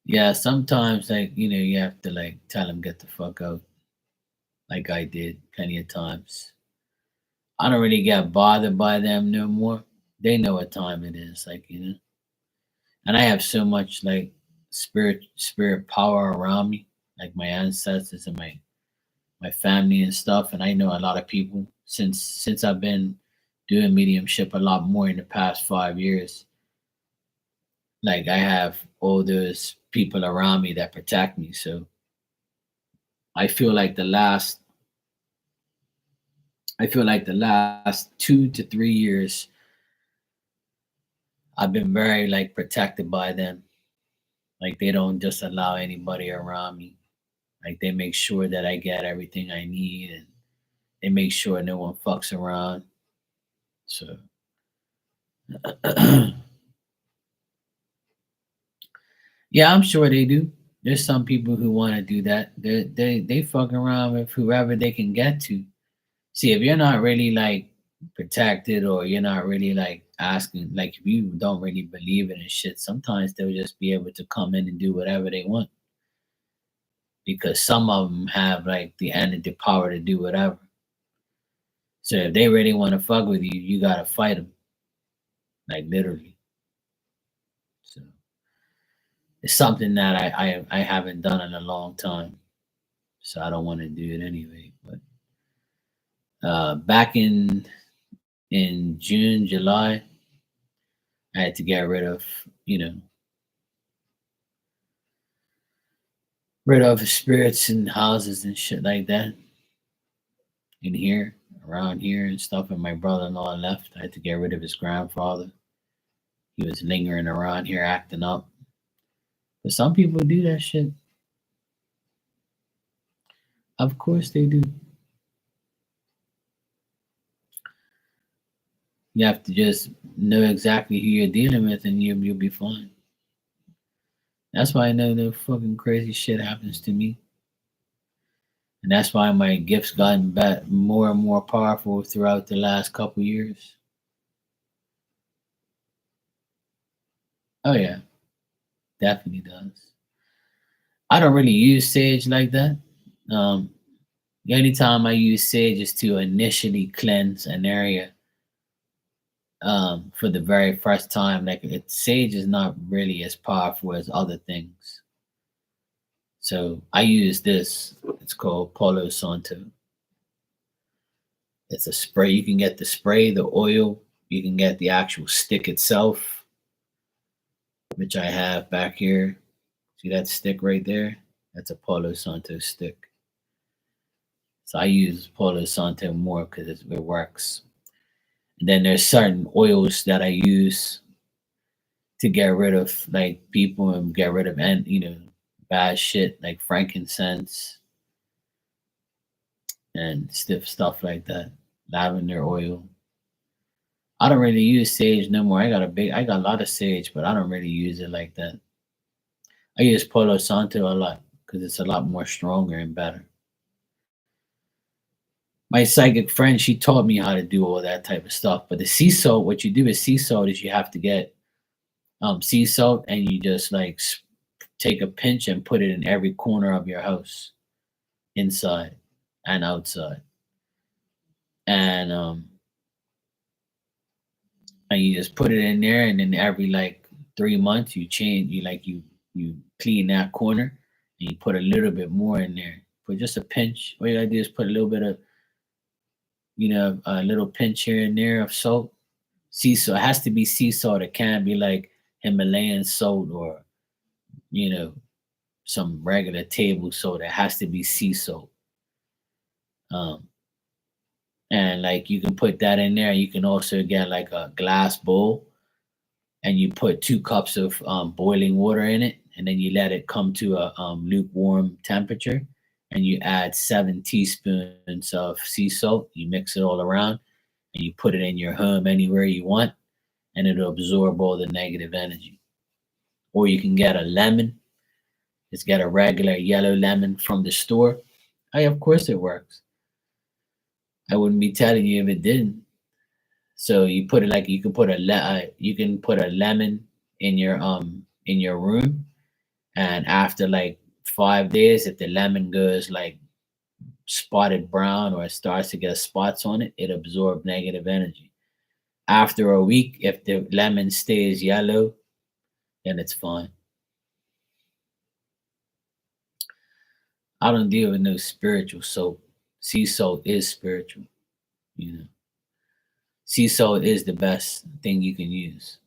Yeah, sometimes like, you have to like tell them get the fuck out, like I did plenty of times. I don't really get bothered by them no more. They know what time it is, like. And I have so much like spirit power around me, like my ancestors and my family and stuff. And I know a lot of people since I've been doing mediumship a lot more in the past 5 years. Like I have all those people around me that protect me. So I feel like the last I feel like the last 2 to 3 years I've been very like protected by them. Like they don't just allow anybody around me. Like they make sure that I get everything I need and they make sure no one fucks around. So yeah, I'm sure they do. There's some people who want to do that. They fuck around with whoever they can get to. See, if you're not really like protected or you're not really like asking, like if you don't really believe in it shit, sometimes they'll just be able to come in and do whatever they want because some of them have like the energy power to do whatever. So if they really want to fuck with you, you gotta fight them, like literally. So it's something that I haven't done in a long time, so I don't want to do it anyway. But back in June, July, I had to get you know, rid of spirits and houses and shit like that in here, around here and stuff. And my brother-in-law left. I had to get rid of his grandfather. He was lingering around here acting up. But some people do that shit. Of course they do. You have to just know exactly who you're dealing with, and you'll be fine. That's why I know no fucking crazy shit happens to me, and that's why my gifts gotten back more and more powerful throughout the last couple years. Oh yeah, definitely does. I don't really use sage like that. Um, the only time I use sage is to initially cleanse an area for the very first time. Like sage is not really as powerful as other things. So I use this. It's called Palo Santo. It's a spray. You can get the spray, the oil. You can get the actual stick itself, which I have back here. See that stick right there? That's a Palo Santo stick. So I use Palo Santo more because it works. And then there's certain oils that I use to get rid of like people and get rid of and bad shit like frankincense and stiff stuff like that. Lavender oil. I don't really use sage no more. I got a lot of sage, but I don't really use it like that. I use Palo Santo a lot because it's a lot more stronger and better. My psychic friend, she taught me how to do all that type of stuff. But the sea salt, what you do with sea salt is you have to get sea salt and you just like take a pinch and put it in every corner of your house, inside and outside. And and you just put it in there, and then every like 3 months you change, you clean that corner and you put a little bit more in there. Put just a pinch. All you gotta do is put a little bit of, a little pinch here and there of salt. Sea salt. It has to be sea salt. It can't be like Himalayan salt or, you know, some regular table salt. It has to be sea salt. Um, and like you can put that in there. You can also get like a glass bowl and you put 2 cups of boiling water in it, and then you let it come to a lukewarm temperature, and you add 7 teaspoons of sea salt. You mix it all around, and you put it in your home anywhere you want, and it'll absorb all the negative energy. Or you can get a lemon. Just get a regular yellow lemon from the store. Hey, of course it works. I wouldn't be telling you if it didn't. So you put it like you can put you can put a lemon in your room, and after like 5 days, if the lemon goes like spotted brown or it starts to get spots on it, it absorbs negative energy. After a week, if the lemon stays yellow, then it's fine. I don't deal with no spiritual soap. Sea salt is spiritual, you know. Sea salt is the best thing you can use.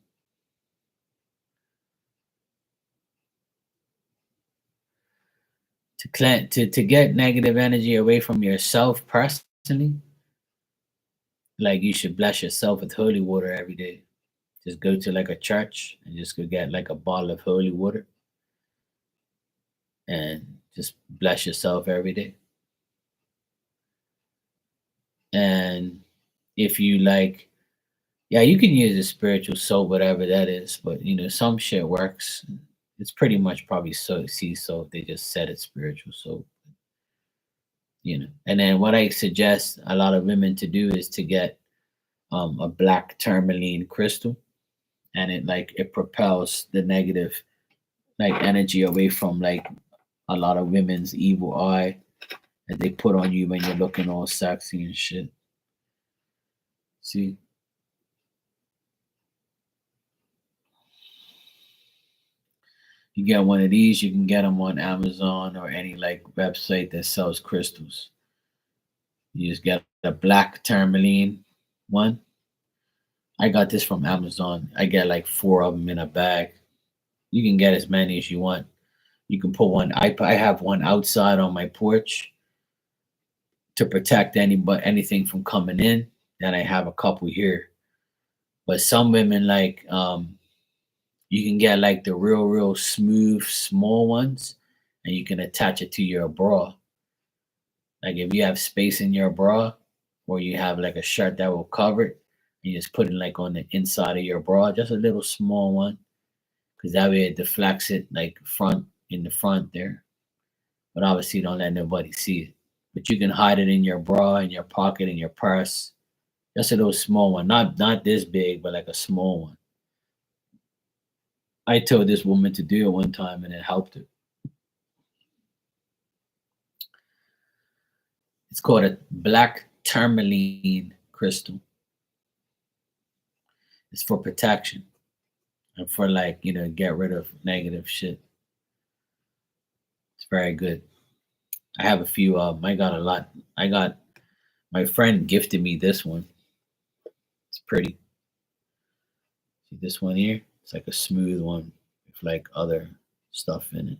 To get negative energy away from yourself personally, like you should bless yourself with holy water every day. Just go to like a church and just go get like a bottle of holy water and just bless yourself every day. And if you like, yeah, you can use a spiritual soap, whatever that is, but some shit works. It's pretty much probably sea salt. They just said it's spiritual soap. And then what I suggest a lot of women to do is to get a black tourmaline crystal, and it propels the negative like energy away from like a lot of women's evil eye that they put on you when you're looking all sexy and shit. See, you get one of these, you can get them on Amazon or any like website that sells crystals. You just get a black tourmaline one. I got this from Amazon. I get like 4 of them in a bag. You can get as many as you want. You can put one. I have one outside on my porch to protect anything from coming in. Then I have a couple here. But some women like you can get like the real smooth small ones, and you can attach it to your bra. Like if you have space in your bra, or you have like a shirt that will cover it, you just put it like on the inside of your bra, just a little small one, because that way it deflects it like front in the front there. But obviously, don't let nobody see it. But you can hide it in your bra, in your pocket, in your purse. Just a little small one, not this big, but like a small one. I told this woman to do it one time, and it helped her. It's called a black tourmaline crystal. It's for protection and for like get rid of negative shit. It's very good. I have a few of them. I got a lot. I got My friend gifted me this one. It's pretty. See this one here? It's like a smooth one with like other stuff in it.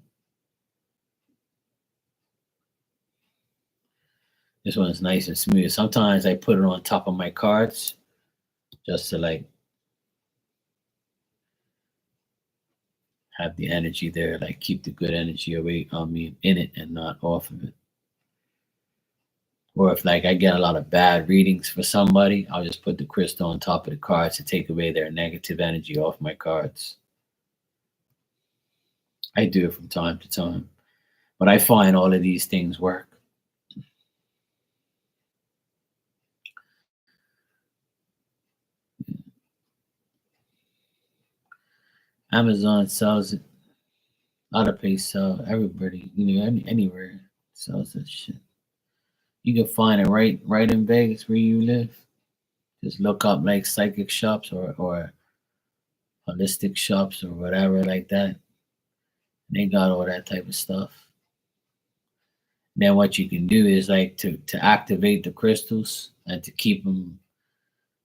This one's nice and smooth. Sometimes I put it on top of my cards just to like have the energy there, like keep the good energy away on me in it and not off of it. Or if like I get a lot of bad readings for somebody, I'll just put the crystal on top of the cards to take away their negative energy off my cards. I do it from time to time, but I find all of these things work. Amazon sells it. Other place sell. Everybody, anywhere sells that shit. You can find it right in Vegas where you live. Just look up like psychic shops or holistic shops or whatever like that. They got all that type of stuff. Then what you can do is like to activate the crystals and to keep them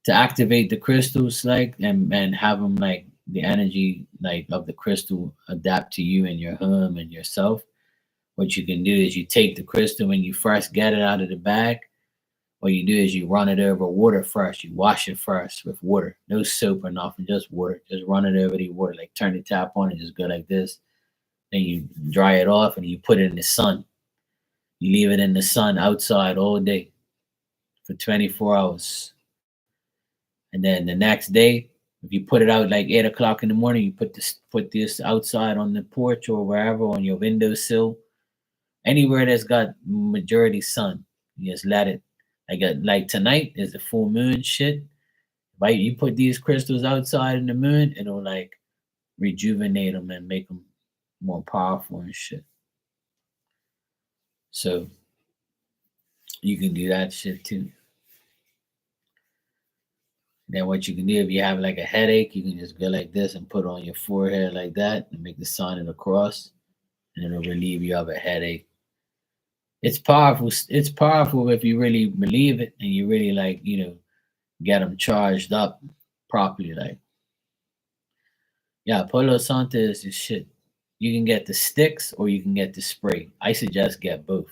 to activate the crystals like and have them like the energy like of the crystal adapt to you and your home and yourself. What you can do is you take the crystal when you first get it out of the bag. What you do is you run it over water first. You wash it first with water, no soap or nothing, just water. Just run it over the water, like turn the tap on and just go like this. Then you dry it off and you put it in the sun. You leave it in the sun outside all day for 24 hours. And then the next day, if you put it out like 8 o'clock in the morning, you put this outside on the porch or wherever on your windowsill, anywhere that's got majority sun. You just let it. Like tonight is the full moon shit. Right, you put these crystals outside in the moon, it'll like rejuvenate them and make them more powerful and shit. So you can do that shit too. Then what you can do if you have like a headache, you can just go like this and put on your forehead like that and make the sign of the cross, and it'll relieve you of a headache. It's powerful. It's powerful if you really believe it and you really like get them charged up properly. Like yeah, Palo Santo is the shit. You can get the sticks or you can get the spray. I suggest get both.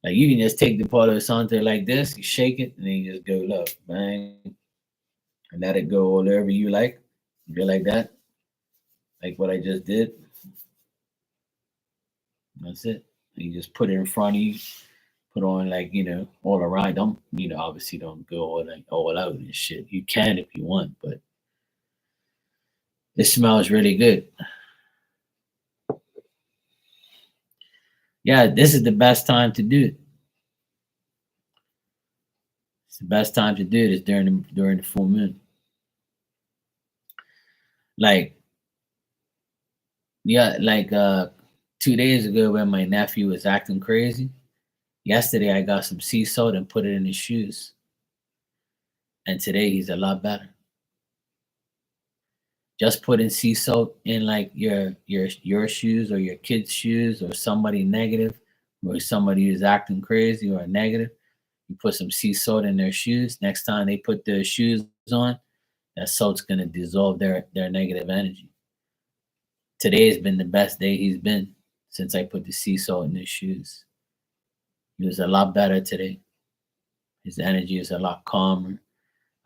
Like you can just take the Palo Santo like this, you shake it, and then you just go look, bang, and let it go all over you like. Go like that, like what I just did. That's it. And you just put it in front of you, put on like, all around. Don't, obviously don't go all out and shit. You can if you want, but it smells really good. Yeah, this is the best time to do it. It's the best time to do it is during the full moon. Like yeah, like 2 days ago when my nephew was acting crazy. Yesterday I got some sea salt and put it in his shoes. And today he's a lot better. Just putting sea salt in like your shoes or your kid's shoes or somebody negative or somebody who's acting crazy or negative. You put some sea salt in their shoes. Next time they put their shoes on, that salt's gonna dissolve their negative energy. Today has been the best day he's been since I put the sea salt in his shoes. He was a lot better today. His energy is a lot calmer.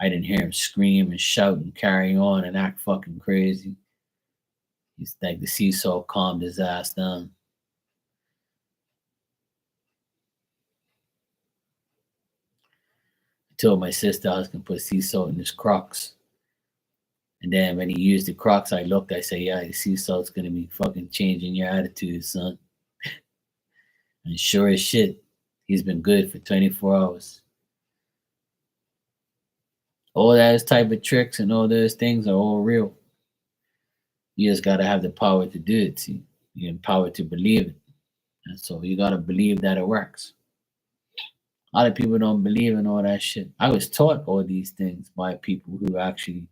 I didn't hear him scream and shout and carry on and act fucking crazy. He's like the sea salt calmed his ass down. I told my sister I was gonna put sea salt in his Crocs. And then when he used the Crocs, I looked, I said, yeah, the sea salt's gonna be fucking changing your attitude, son. And sure as shit, he's been good for 24 hours. All those type of tricks and all those things are all real. You just gotta have the power to do it. See, you empowered to believe it, and so you gotta believe that it works. A lot of people don't believe in all that shit. I was taught all these things by people who actually,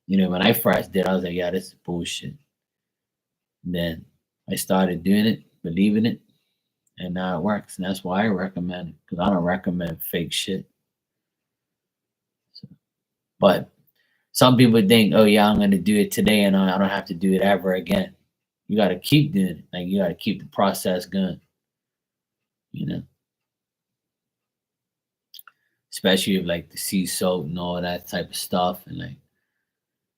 when I first did, I was like, yeah, this is bullshit. And then I started doing it, believing it, and now it works. And that's why I recommend it, because I don't recommend fake shit. So, but some people think, oh yeah, I'm gonna do it today, and I don't have to do it ever again. You got to keep doing it. Like you got to keep the process going. You know, especially with like the sea salt and all that type of stuff, and like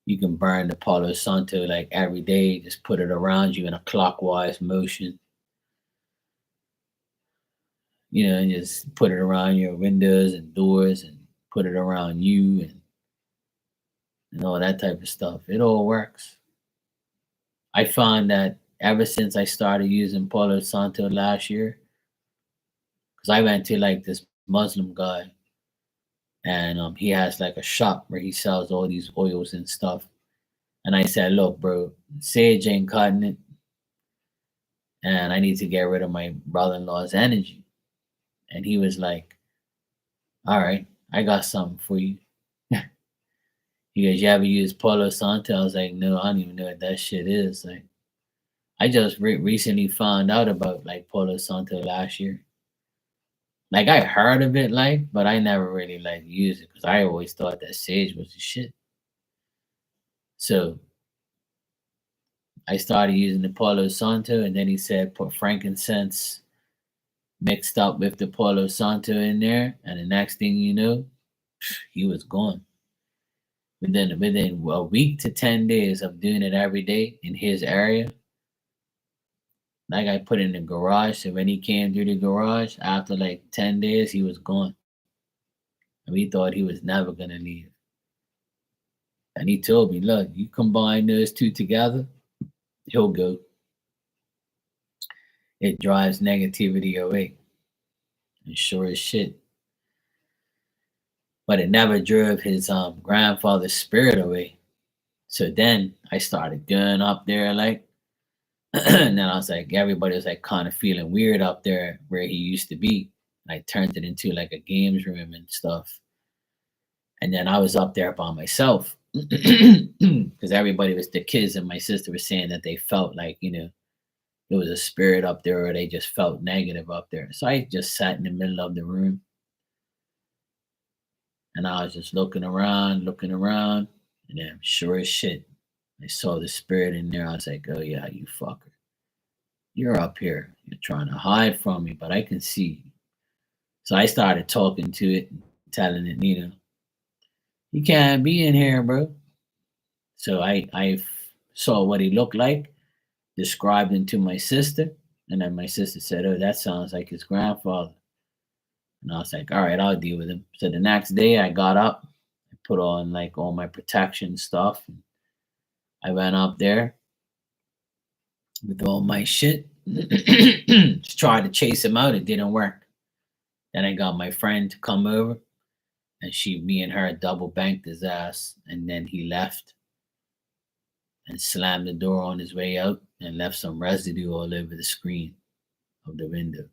you can burn the Palo Santo like every day. Just put it around you in a clockwise motion. And just put it around your windows and doors, and put it around you, and all that type of stuff. It all works. I found that ever since I started using Palo Santo last year, because I went to like this Muslim guy, and he has like a shop where he sells all these oils and stuff. And I said, look, bro, sage ain't cutting it, and I need to get rid of my brother-in-law's energy. And he was like, all right, I got something for you. He goes, you ever use Palo Santo? I was like, no, I don't even know what that shit is. Like, I just recently found out about like Palo Santo last year. Like I heard of it, like, but I never really like used it because I always thought that sage was the shit. So I started using the Palo Santo, and then he said put frankincense mixed up with the Palo Santo in there, and the next thing you know, he was gone. Within a week to 10 days of doing it every day in his area, like I put in the garage. So when he came through the garage, after like 10 days, he was gone. And we thought he was never gonna leave. And he told me, look, you combine those two together, he'll go. It drives negativity away. And sure as shit. But it never drove his grandfather's spirit away. So then I started going up there like and then I was like, everybody was like kind of feeling weird up there where he used to be. I turned it into like a games room and stuff. And then I was up there by myself because everybody was the kids and my sister was saying that they felt like, there was a spirit up there or they just felt negative up there. So I just sat in the middle of the room and I was just looking around, and then sure as shit, I saw the spirit in there. I was like, oh yeah, you fucker. You're up here. You're trying to hide from me, but I can see you. So I started talking to it, telling it, you can't be in here, bro. So I saw what he looked like, described him to my sister, and then my sister said, oh, that sounds like his grandfather. And I was like, all right, I'll deal with him. So the next day I got up, I put on like all my protection stuff. And I went up there with all my shit. Tried to chase him out. It didn't work. Then I got my friend to come over, and me and her double banked his ass. And then he left and slammed the door on his way out and left some residue all over the screen of the window.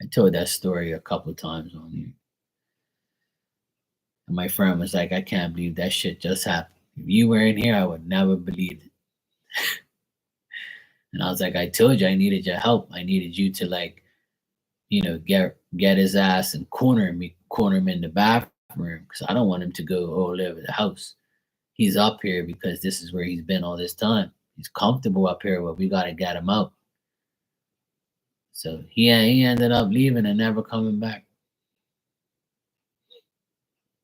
I told that story a couple times on here. And my friend was like, I can't believe that shit just happened. If you were in here, I would never believe it. And I was like, I told you I needed your help. I needed you to like, get his ass and corner him in the bathroom because I don't want him to go all over the house. He's up here because this is where he's been all this time. He's comfortable up here, but we gotta get him out. So he ended up leaving and never coming back.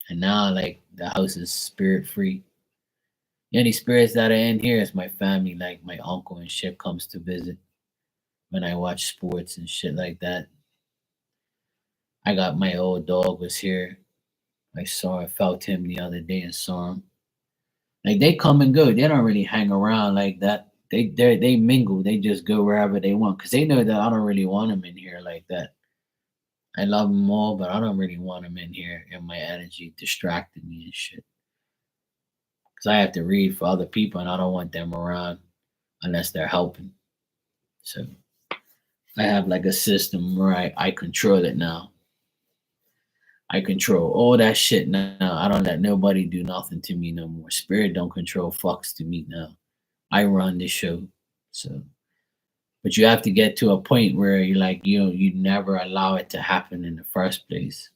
And now like the house is spirit free. The only spirits that are in here is my family, like my uncle and shit comes to visit when I watch sports and shit like that. I got my old dog was here. I felt him the other day and saw him. Like they come and go. They don't really hang around like that. They mingle. They just go wherever they want because they know that I don't really want them in here like that. I love them all, but I don't really want them in here in my energy distracting me and shit. Because I have to read for other people and I don't want them around unless they're helping. So I have like a system where I control it now. I control all that shit now. I don't let nobody do nothing to me no more. Spirit don't control fucks to me now. I run the show. So But you have to get to a point where you're like, you never allow it to happen in the first place.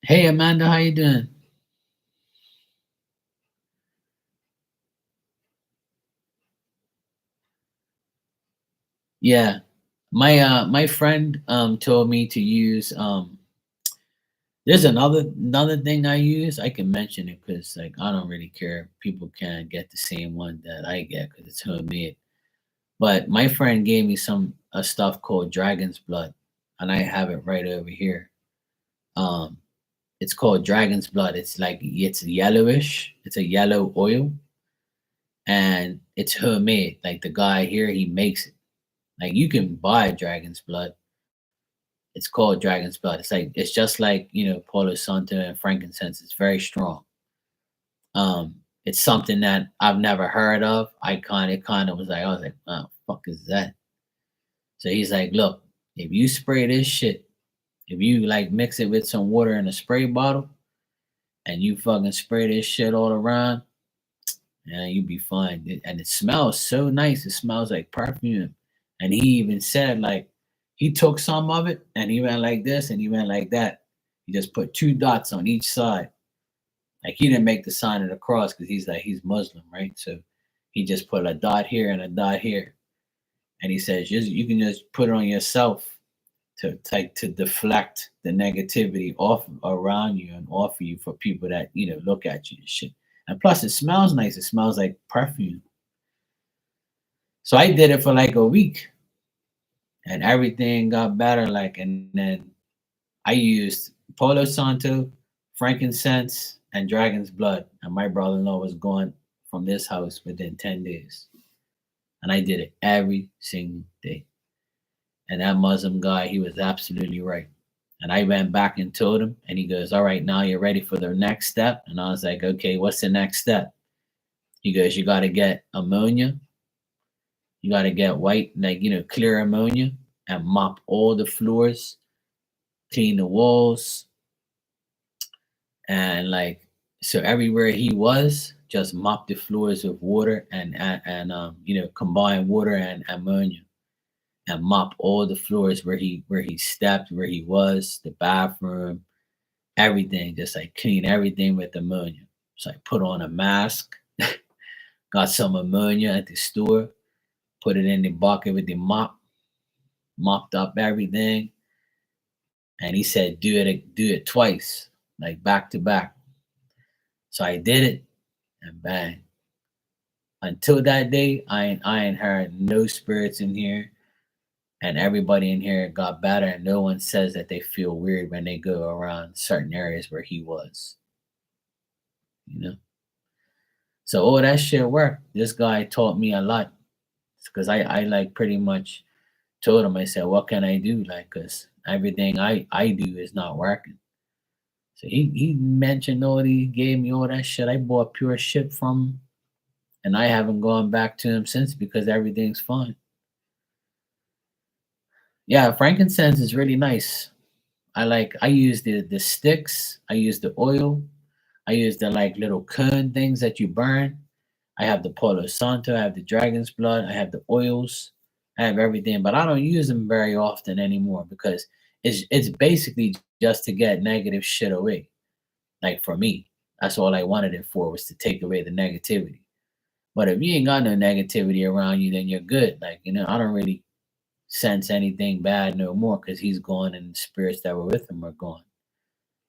Hey Amanda, how you doing? Yeah. My friend told me to use there's another thing I use. I can mention it because like I don't really care. People can't get the same one that I get because it's homemade. But my friend gave me some a stuff called Dragon's Blood, and I have it right over here. Um, it's called Dragon's Blood. It's like it's yellowish. It's a yellow oil, and it's homemade. Like the guy here, he makes it. Like you can buy Dragon's Blood. It's called Dragon's Blood. It's just like Palo Santo and frankincense. It's very strong. It's something that I've never heard of. It kind of was like I was like, oh fuck is that? So he's like, look, if you spray this shit, if you like mix it with some water in a spray bottle and you fucking spray this shit all around, yeah, you be fine. And it smells so nice. It smells like perfume. And he even said like he took some of it and he went like this and he went like that. He just put two dots on each side. Like he didn't make the sign of the cross because he's Muslim, right? So he just put a dot here and a dot here. And he says you can just put it on yourself to deflect the negativity off around you and off of you for people that look at you and shit. And plus, it smells nice. It smells like perfume. So I did it for like a week, and everything got better. Like, and then I used Palo Santo, frankincense, and dragon's blood, and my brother-in-law was gone from this house within 10 days. And I did it every single day. And that Muslim guy, he was absolutely right. And I went back and told him, and he goes, all right, now you're ready for the next step. And I was like, okay, what's the next step? He goes, you got to get ammonia. You got to get white, like, clear ammonia and mop all the floors, clean the walls. And like, so everywhere he was, just mop the floors with water and combine water and ammonia and mop all the floors where he stepped, where he was, the bathroom, everything, just like clean everything with ammonia. So I put on a mask, got some ammonia at the store, put it in the bucket with the mop, mopped up everything, and he said do it twice, like back to back. So I did it, and bang. Until that day, I ain't heard no spirits in here, and everybody in here got better, and no one says that they feel weird when they go around certain areas where he was. You know. So all that shit worked. This guy taught me a lot because I like pretty much told him, I said, what can I do? Like, cause everything I do is not working. So he mentioned all he gave me all that shit. I bought pure shit from him, and I haven't gone back to him since because everything's fine. Yeah, frankincense is really nice. I use the sticks, I use the oil, I use the like little cone things that you burn. I have the Palo Santo, I have the Dragon's Blood, I have the oils, I have everything, but I don't use them very often anymore because it's basically just to get negative shit away. Like for me, that's all I wanted it for was to take away the negativity. But if you ain't got no negativity around you, then you're good. Like I don't really sense anything bad no more because he's gone and the spirits that were with him are gone.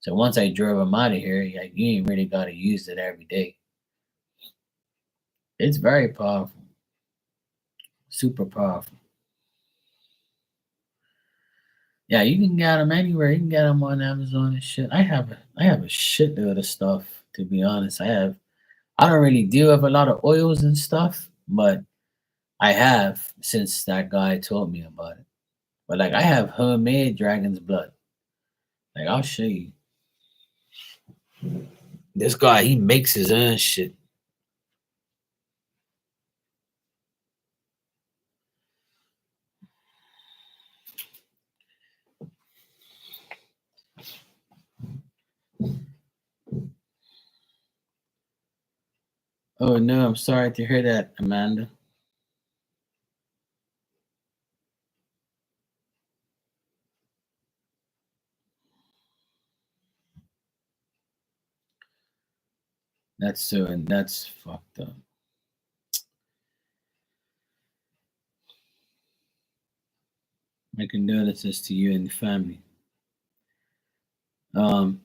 So once I drove him out of here, like, you ain't really got to use it every day. It's very powerful, super powerful. Yeah, you can get them anywhere. You can get them on Amazon and shit. I have a shitload of stuff. To be honest, I don't really deal with a lot of oils and stuff, but I have since that guy told me about it. But like I have homemade dragon's blood. Like I'll show you. This guy, he makes his own shit. Oh no, I'm sorry to hear that, Amanda. That's fucked up. My condolences to you and the family. Um,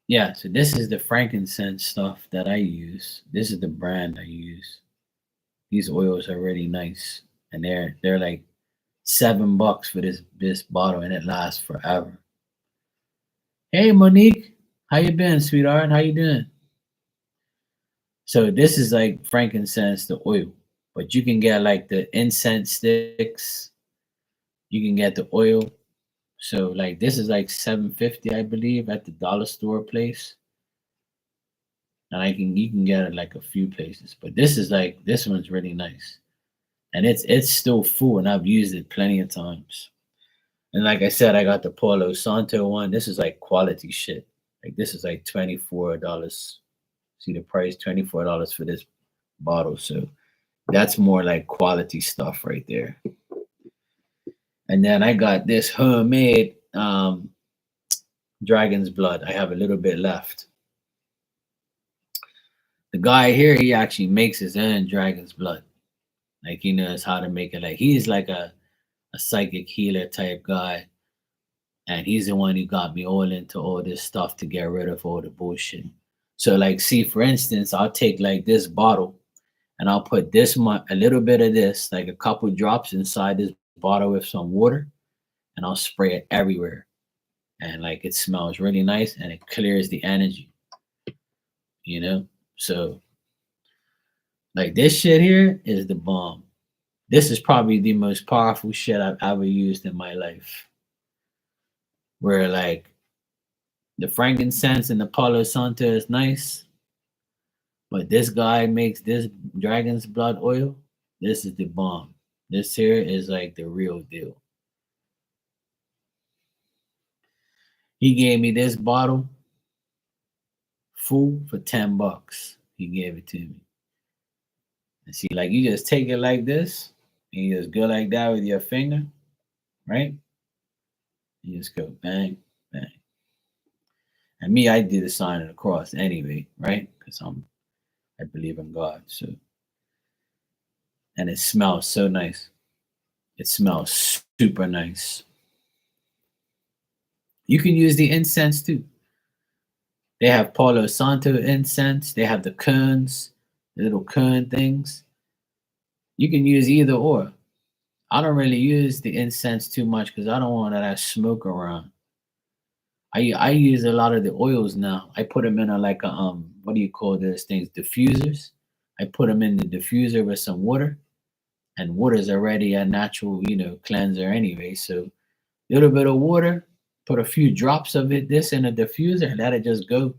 yeah, so this is the frankincense stuff that I use. This is the brand I use. These oils are really nice, and they're like $7 for this bottle, and it lasts forever. Hey Monique, how you been, sweetheart? How you doing? So this is like frankincense, the oil, but you can get like the incense sticks. You can get the oil. So like this is like 750, I believe, at the dollar store place, and I can you can get it like a few places. But this is like this one's really nice, and it's still full, and I've used it plenty of times. And like I said, I got the Palo Santo one. This is like quality shit. Like this is like $24. See the price, $24 for this bottle. So that's more like quality stuff right there. And then I got this homemade dragon's blood. I have a little bit left. The guy here, he actually makes his own dragon's blood. Like he knows how to make it. Like he's like a psychic healer type guy. And he's the one who got me all into all this stuff to get rid of all the bullshit. So like see for instance, I'll take like this bottle and I'll put a little bit of this, like a couple drops inside this bottle with some water, and I'll spray it everywhere. And like it smells really nice and it clears the energy, you know? So like this shit here is the bomb. This is probably the most powerful shit I've ever used in my life. Where like the frankincense and the Palo Santo is nice, but this guy makes this dragon's blood oil. This is the bomb. This here is like the real deal. He gave me this bottle full for $10. He gave it to me. And see, like you just take it like this, and you just go like that with your finger, right? You just go bang, bang. And me, I do the sign of the cross anyway, right? Because I believe in God. So and it smells so nice. It smells super nice. You can use the incense too. They have Palo Santo incense. They have the cones, the little cone things. You can use either or. I don't really use the incense too much because I don't want that smoke around. I use a lot of the oils now. I put them in a like a what do you call those things? Diffusers. I put them in the diffuser with some water, and water is already a natural, cleanser anyway. So a little bit of water, put a few drops of this in a diffuser, and let it just go.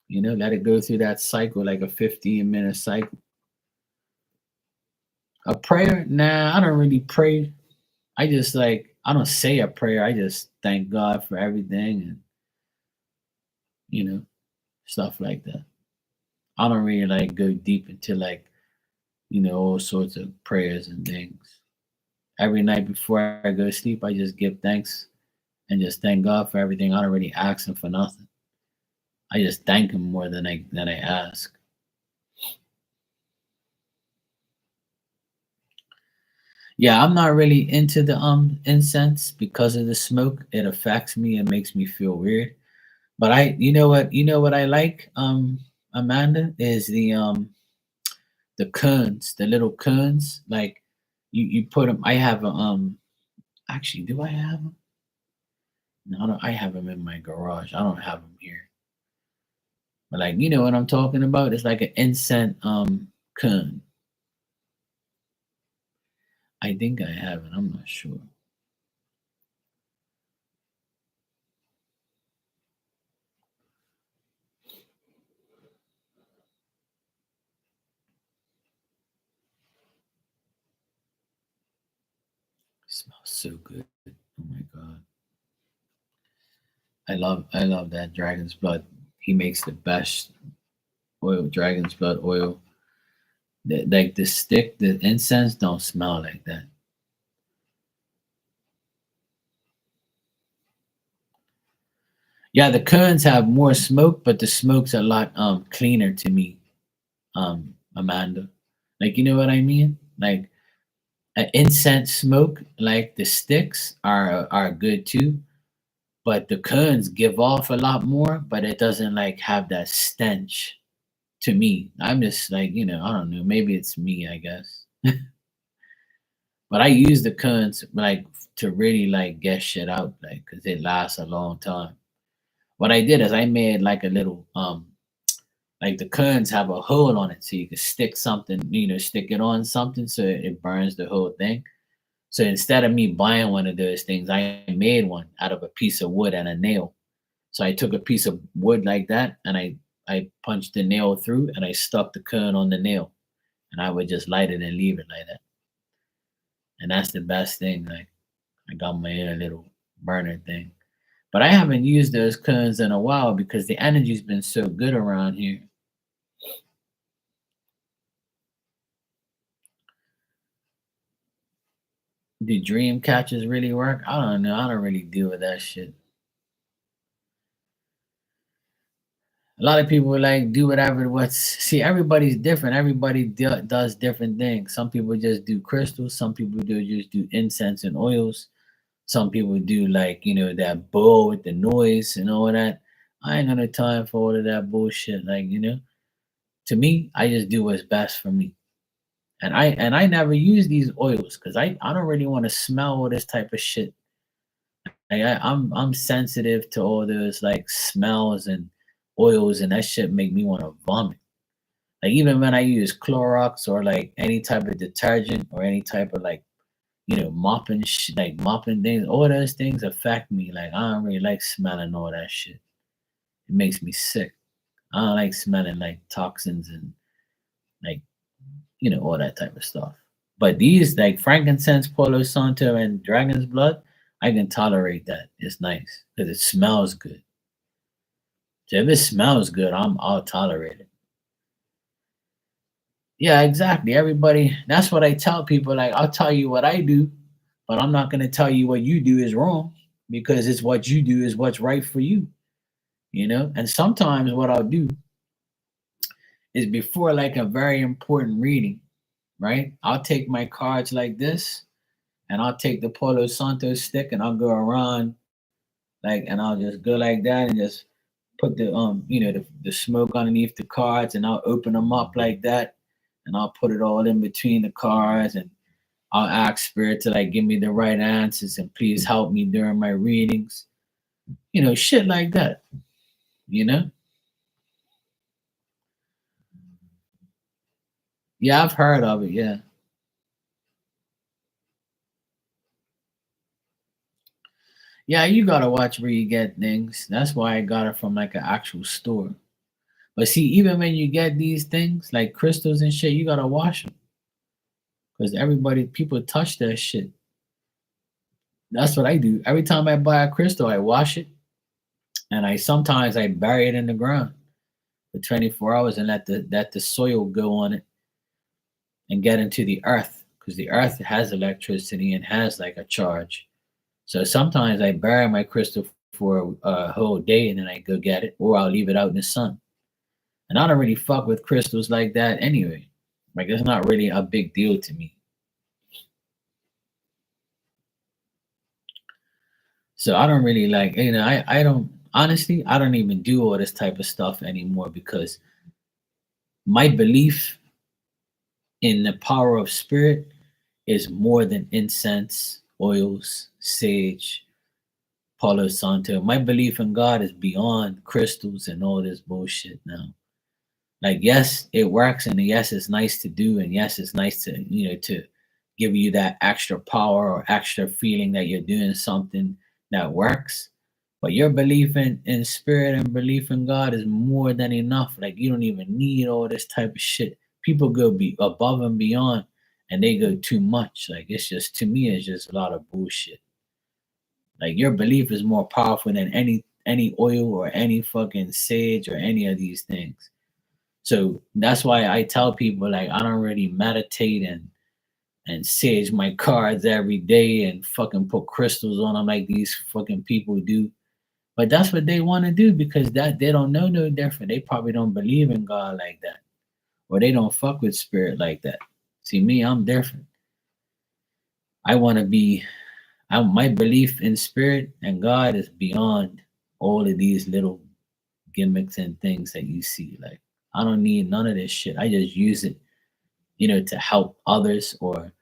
Let it go through that cycle like a 15-minute cycle. A prayer? Nah, I don't really pray. I just like I don't say a prayer. I just thank God for everything and you know stuff like that. I don't really like go deep into like all sorts of prayers and things. Every night before I go to sleep, I just give thanks and just thank God for everything. I don't really ask Him for nothing. I just thank Him more than I ask. Yeah, I'm not really into the incense because of the smoke. It affects me and makes me feel weird. But you know what I like, Amanda, is the cones, the little cones. Like you put them. I have a actually, do I have them? No, I don't. I have them in my garage. I don't have them here. But like you know what I'm talking about? It's like an incense cone. I think I have it. I'm not sure. It smells so good. Oh my god. I love that dragon's blood. He makes the best oil, dragon's blood oil. Like the stick, the incense don't smell like that. Yeah, the curds have more smoke, but the smoke's a lot cleaner to me, Amanda. Like, you know what I mean? Like an incense smoke, like the sticks are good too, but the curds give off a lot more, but it doesn't like have that stench to me. I'm just like, I don't know, maybe it's me, I guess. But I use the curds like to really like get shit out, like because it lasts a long time. What I did is I made like a little like the curds have a hole on it so you can stick something, stick it on something so it burns the whole thing. So instead of me buying one of those things, I made one out of a piece of wood and a nail. So I took a piece of wood like that and I punched the nail through and I stuck the curd on the nail and I would just light it and leave it like that. And that's the best thing. Like I got my own little burner thing. But I haven't used those curds in a while because the energy's been so good around here. Do dream catchers really work? I don't know. I don't really deal with that shit. A lot of people like do whatever. What's see? Everybody's different. Everybody does different things. Some people just do crystals. Some people just do incense and oils. Some people do like that bowl with the noise and all that. I ain't got no time for all of that bullshit. Like to me, I just do what's best for me. And I never use these oils because I don't really want to smell all this type of shit. Like I'm sensitive to all those like smells and oils and that shit make me want to vomit. Like even when I use Clorox or like any type of detergent or any type of like mopping like mopping things, all those things affect me. Like I don't really like smelling all that shit. It makes me sick. I don't like smelling like toxins and like all that type of stuff. But these like frankincense, Palo Santo, and dragon's blood, I can tolerate that. It's nice because it smells good. So if it smells good, I'll tolerate it. Yeah, exactly. Everybody, that's what I tell people. Like I'll tell you what I do, but I'm not gonna tell you what you do is wrong because it's what you do is what's right for you. And sometimes what I'll do is before like a very important reading, right? I'll take my cards like this and I'll take the Palo Santo stick and I'll go around like and I'll just go like that and just put the smoke underneath the cards and I'll open them up like that and I'll put it all in between the cards and I'll ask spirit to like give me the right answers and please help me during my readings. Shit like that. You know? Yeah, I've heard of it, yeah. Yeah, you gotta watch where you get things. That's why I got it from like an actual store. But see, even when you get these things like crystals and shit, you gotta wash them because people touch that shit. That's what I do. Every time I buy a crystal, I wash it and I sometimes I bury it in the ground for 24 hours and let the soil go on it and get into the earth because the earth has electricity and has like a charge. So sometimes I bury my crystal for a whole day and then I go get it, or I'll leave it out in the sun. And I don't really fuck with crystals like that anyway. Like it's not really a big deal to me. So I don't really like, I don't honestly, I don't even do all this type of stuff anymore because my belief in the power of spirit is more than incense, oils, sage, Palo Santo. My belief in God is beyond crystals and all this bullshit now. Like, yes, it works, and yes, it's nice to do, and yes, it's nice to give you that extra power or extra feeling that you're doing something that works. But your belief in spirit and belief in God is more than enough. Like you don't even need all this type of shit. People go be above and beyond, and they go too much. Like it's just to me, it's just a lot of bullshit. Like your belief is more powerful than any oil or any fucking sage or any of these things. So that's why I tell people like I don't really meditate and sage my cards every day and fucking put crystals on them like these fucking people do. But that's what they want to do because that they don't know no different. They probably don't believe in God like that, or they don't fuck with spirit like that. See me, I'm different. I want to be. My belief in spirit and God is beyond all of these little gimmicks and things that you see. Like I don't need none of this shit. I just use it, to help others. Or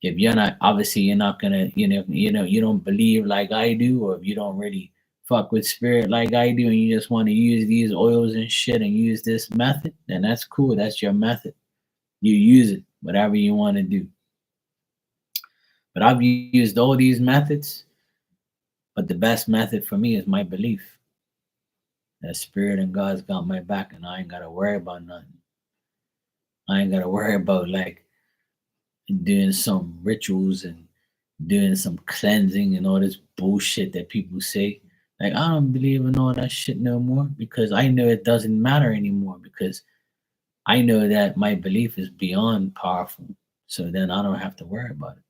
if you're not, obviously you're not gonna, you don't believe like I do, or if you don't really fuck with spirit like I do, and you just want to use these oils and shit and use this method, then that's cool. That's your method. You use it, whatever you want to do. But I've used all these methods, but the best method for me is my belief that spirit and God's got my back, and I ain't gotta worry about nothing. I ain't gotta worry about like doing some rituals and doing some cleansing and all this bullshit that people say. Like I don't believe in all that shit no more because I know it doesn't matter anymore because I know that my belief is beyond powerful. So then I don't have to worry about it.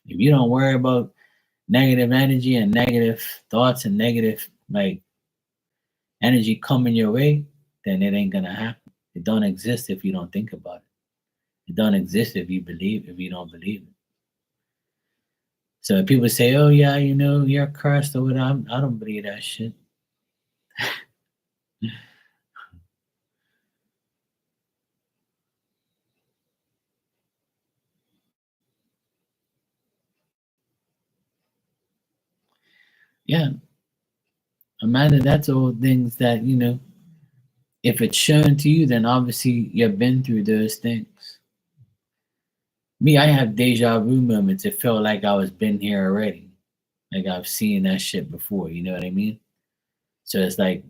If you don't worry about negative energy and negative thoughts and negative like energy coming your way, then it ain't gonna happen. It don't exist if you don't think about it. It don't exist if you don't believe it. So people say, "Oh yeah, you're cursed or whatever." I don't believe that shit. Yeah, imagine that's all things that if it's shown to you, then obviously you've been through those things. Me, I have deja vu moments. It felt like I was been here already. Like I've seen that shit before. You know what I mean? So it's like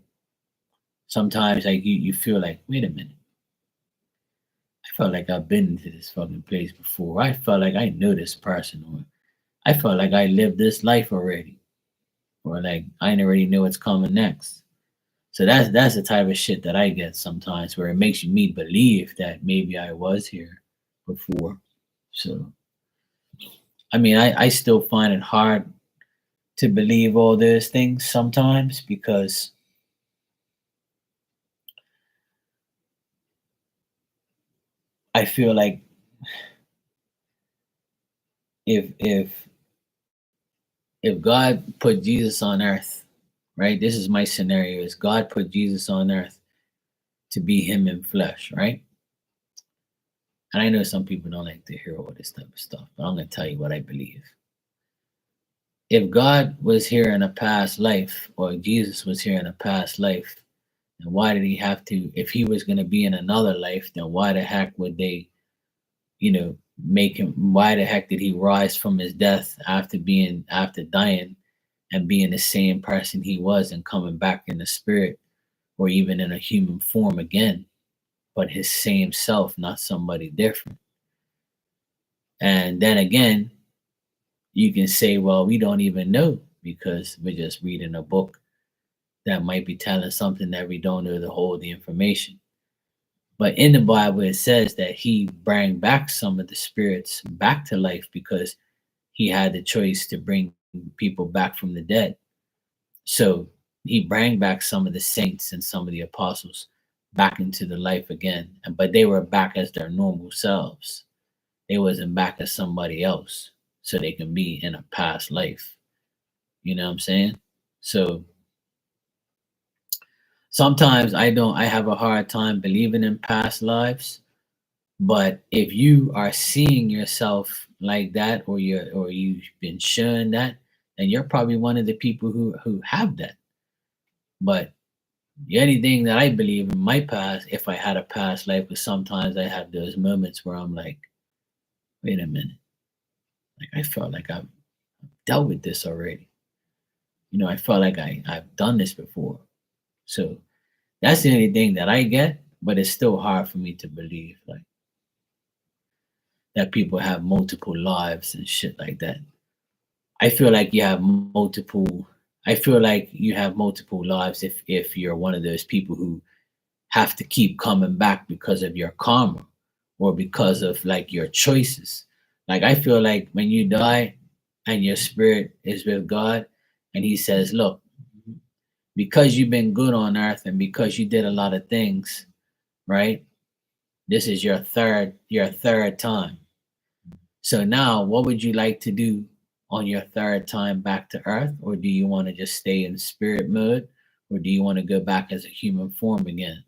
sometimes like you feel like, wait a minute. I felt like I've been to this fucking place before. I felt like I know this person, or I felt like I lived this life already, or like I already know what's coming next. So that's the type of shit that I get sometimes, where it makes me believe that maybe I was here before. So I mean, I still find it hard to believe all those things sometimes because I feel like if if God put Jesus on earth, right? This is my scenario: is God put Jesus on earth to be Him in flesh, right? And I know some people don't like to hear all this type of stuff, but I'm gonna tell you what I believe. If God was here in a past life, or Jesus was here in a past life, then why did He have to? If He was gonna be in another life, then why the heck would they, make Him? Why the heck did He rise from His death after dying and being the same person He was and coming back in the spirit or even in a human form again, but His same self, not somebody different? And then again, you can say, well, we don't even know because we're just reading a book that might be telling something that we don't know the information. But in the Bible, it says that He bring back some of the spirits back to life because He had the choice to bring people back from the dead. So He bring back some of the saints and some of the apostles back into the life again. But they were back as their normal selves. They wasn't back as somebody else, so they can be in a past life. You know what I'm saying? So sometimes I have a hard time believing in past lives, but if you are seeing yourself like that, or you've been shown that, then you're probably one of the people who have that. But the only thing that I believe in my past, if I had a past life, was sometimes I have those moments where I'm like, wait a minute, like I felt like I've dealt with this already. I felt like I've done this before. So that's the only thing that I get, but it's still hard for me to believe like that people have multiple lives and shit like that. I feel like you have multiple I feel like you have multiple lives if you're one of those people who have to keep coming back because of your karma or because of like your choices. Like I feel like when you die and your spirit is with God and he says, look, because you've been good on earth and because you did a lot of things, right? This is your third time. So now what would you like to do on your third time back to earth? Or do you want to just stay in spirit mode? Or do you want to go back as a human form again?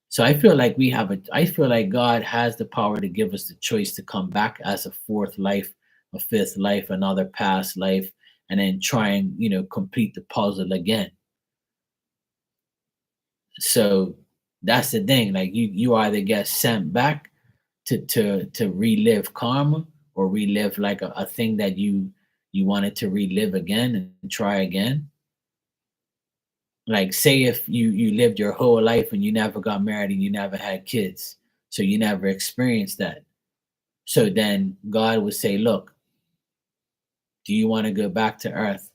So I feel like God has the power to give us the choice to come back as a fourth life, a fifth life, another past life, and then try and, complete the puzzle again. So that's the thing. Like you either get sent back to relive karma or relive like a thing that you wanted to relive again and try again. Like say if you lived your whole life and you never got married and you never had kids, so you never experienced that. So then God would say, look, do you want to go back to earth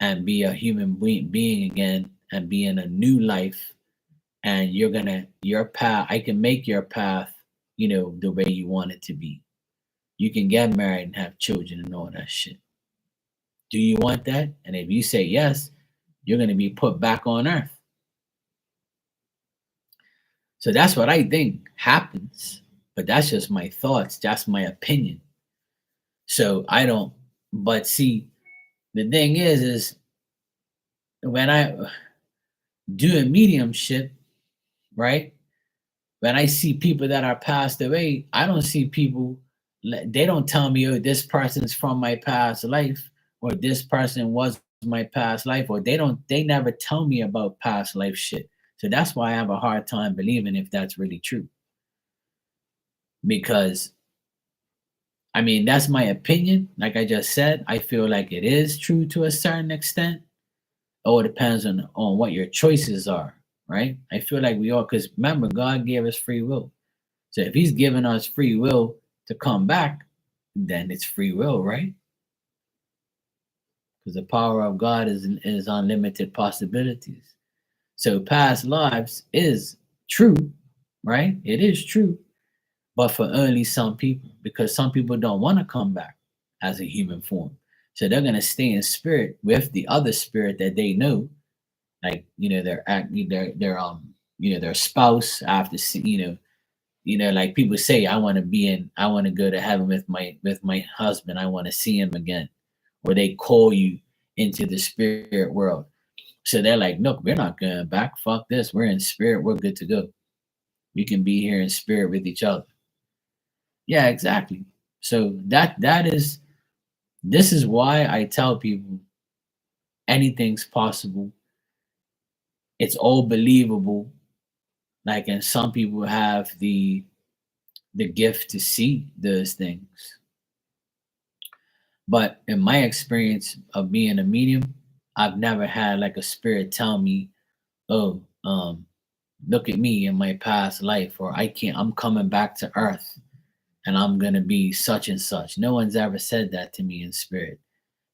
and be a human being again and be in a new life? And your path, I can make your path, the way you want it to be. You can get married and have children and all that shit. Do you want that? And if you say yes, you're going to be put back on earth. So that's what I think happens. But that's just my thoughts. That's my opinion. So I don't, but see, the thing is when I do a mediumship, right? When I see people that are passed away, I don't see people, they don't tell me, oh, this person's from my past life, or this person was my past life, or they never tell me about past life shit. So that's why I have a hard time believing if that's really true. Because, I mean, that's my opinion. Like I just said, I feel like it is true to a certain extent. Oh, it depends on what your choices are, right? I feel like we all, because remember, God gave us free will. So if he's giving us free will to come back, then it's free will, right? Because the power of God is unlimited possibilities. So past lives is true, right? It is true, but for only some people, because some people don't want to come back as a human form. So they're gonna stay in spirit with the other spirit that they know, like their spouse after like people say, I want to go to heaven with my husband. I want to see him again. Or they call you into the spirit world. So they're like, look, we're not going back. Fuck this. We're in spirit. We're good to go. We can be here in spirit with each other. Yeah, exactly. So this is why I tell people anything's possible. It's all believable. Like, and some people have the gift to see those things. But in my experience of being a medium, I've never had like a spirit tell me, "Oh, look at me in my past life," or I'm coming back to Earth and I'm gonna be such and such." No one's ever said that to me in spirit.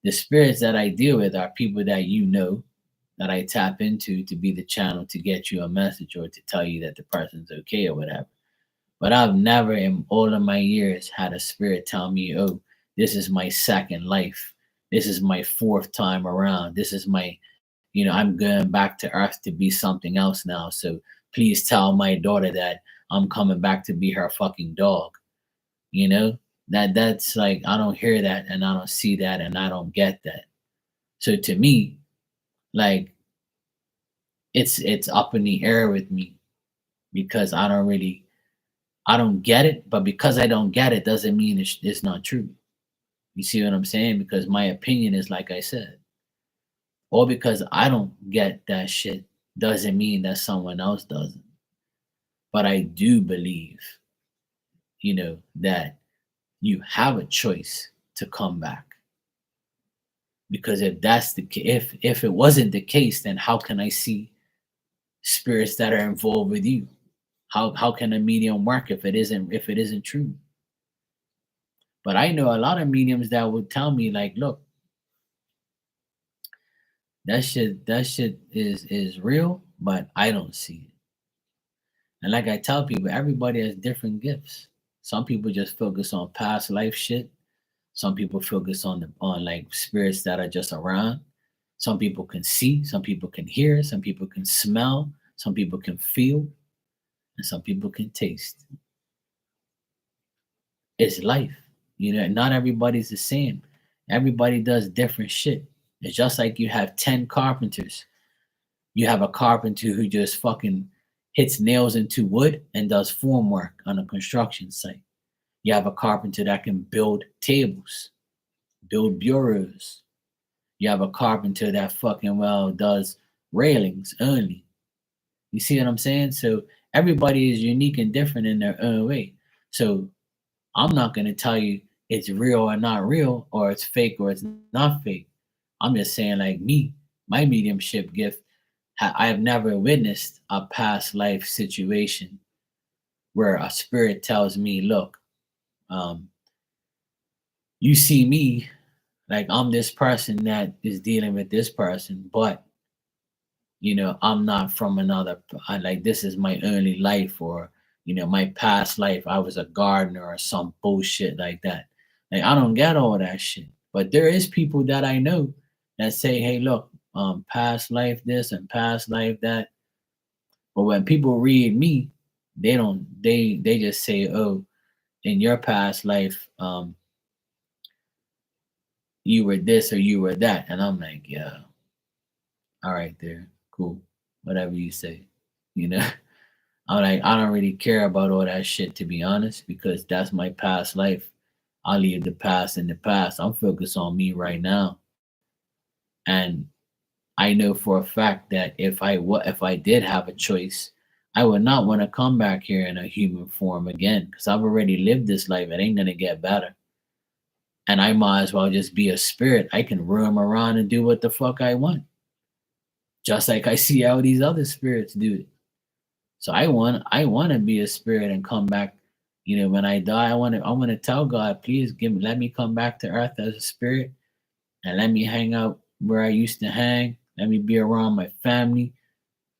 The spirits that I deal with are people that that I tap into to be the channel to get you a message or to tell you that the person's okay or whatever. But I've never in all of my years had a spirit tell me, oh, this is my second life. This is my fourth time around. This is my, I'm going back to earth to be something else now. So please tell my daughter that I'm coming back to be her fucking dog. You know? That's like I don't hear that and I don't see that and I don't get that. So to me, like it's up in the air with me because I don't get it, but because I don't get it doesn't mean it's not true. You see what I'm saying? Because my opinion is like I said. Or because I don't get that shit doesn't mean that someone else doesn't. But I do believe, that you have a choice to come back. Because if that's the if it wasn't the case, then how can I see spirits that are involved with you? How can a medium work if it isn't true? But I know a lot of mediums that would tell me like, look, that shit is real, but I don't see it. And like I tell people, everybody has different gifts. Some people just focus on past life shit. Some people focus on like spirits that are just around. Some people can see, some people can hear, some people can smell, some people can feel, and some people can taste. It's life. Not everybody's the same. Everybody does different shit. It's just like you have 10 carpenters. You have a carpenter who just fucking hits nails into wood and does form work on a construction site. You have a carpenter that can build tables, build bureaus. You have a carpenter that fucking well does railings only. You see what I'm saying? So everybody is unique and different in their own way. So I'm not going to tell you it's real or not real, or it's fake or it's not fake. I'm just saying, like me, my mediumship gift, I have never witnessed a past life situation where a spirit tells me, look, um, you see me, like I'm this person that is dealing with this person, but I'm not from another, like this is my only life, or my past life I was a gardener or some bullshit like that. Like I don't get all that shit. But there is people that I know that say, hey, look, past life this and past life that. But when people read me, they don't they just say, oh, in your past life, you were this or you were that. And I'm like, yeah, all right there, cool. Whatever you say, you know. I'm like, I don't really care about all that shit, to be honest, because that's my past life. I'll leave the past in the past. I'm focused on me right now. And I know for a fact that if I did have a choice, I would not want to come back here in a human form again, because I've already lived this life. It ain't gonna get better. And I might as well just be a spirit. I can roam around and do what the fuck I want. Just like I see how these other spirits do it. So I want to be a spirit and come back. When I die, I want to tell God, please let me come back to earth as a spirit, and let me hang out where I used to hang. Let me be around my family.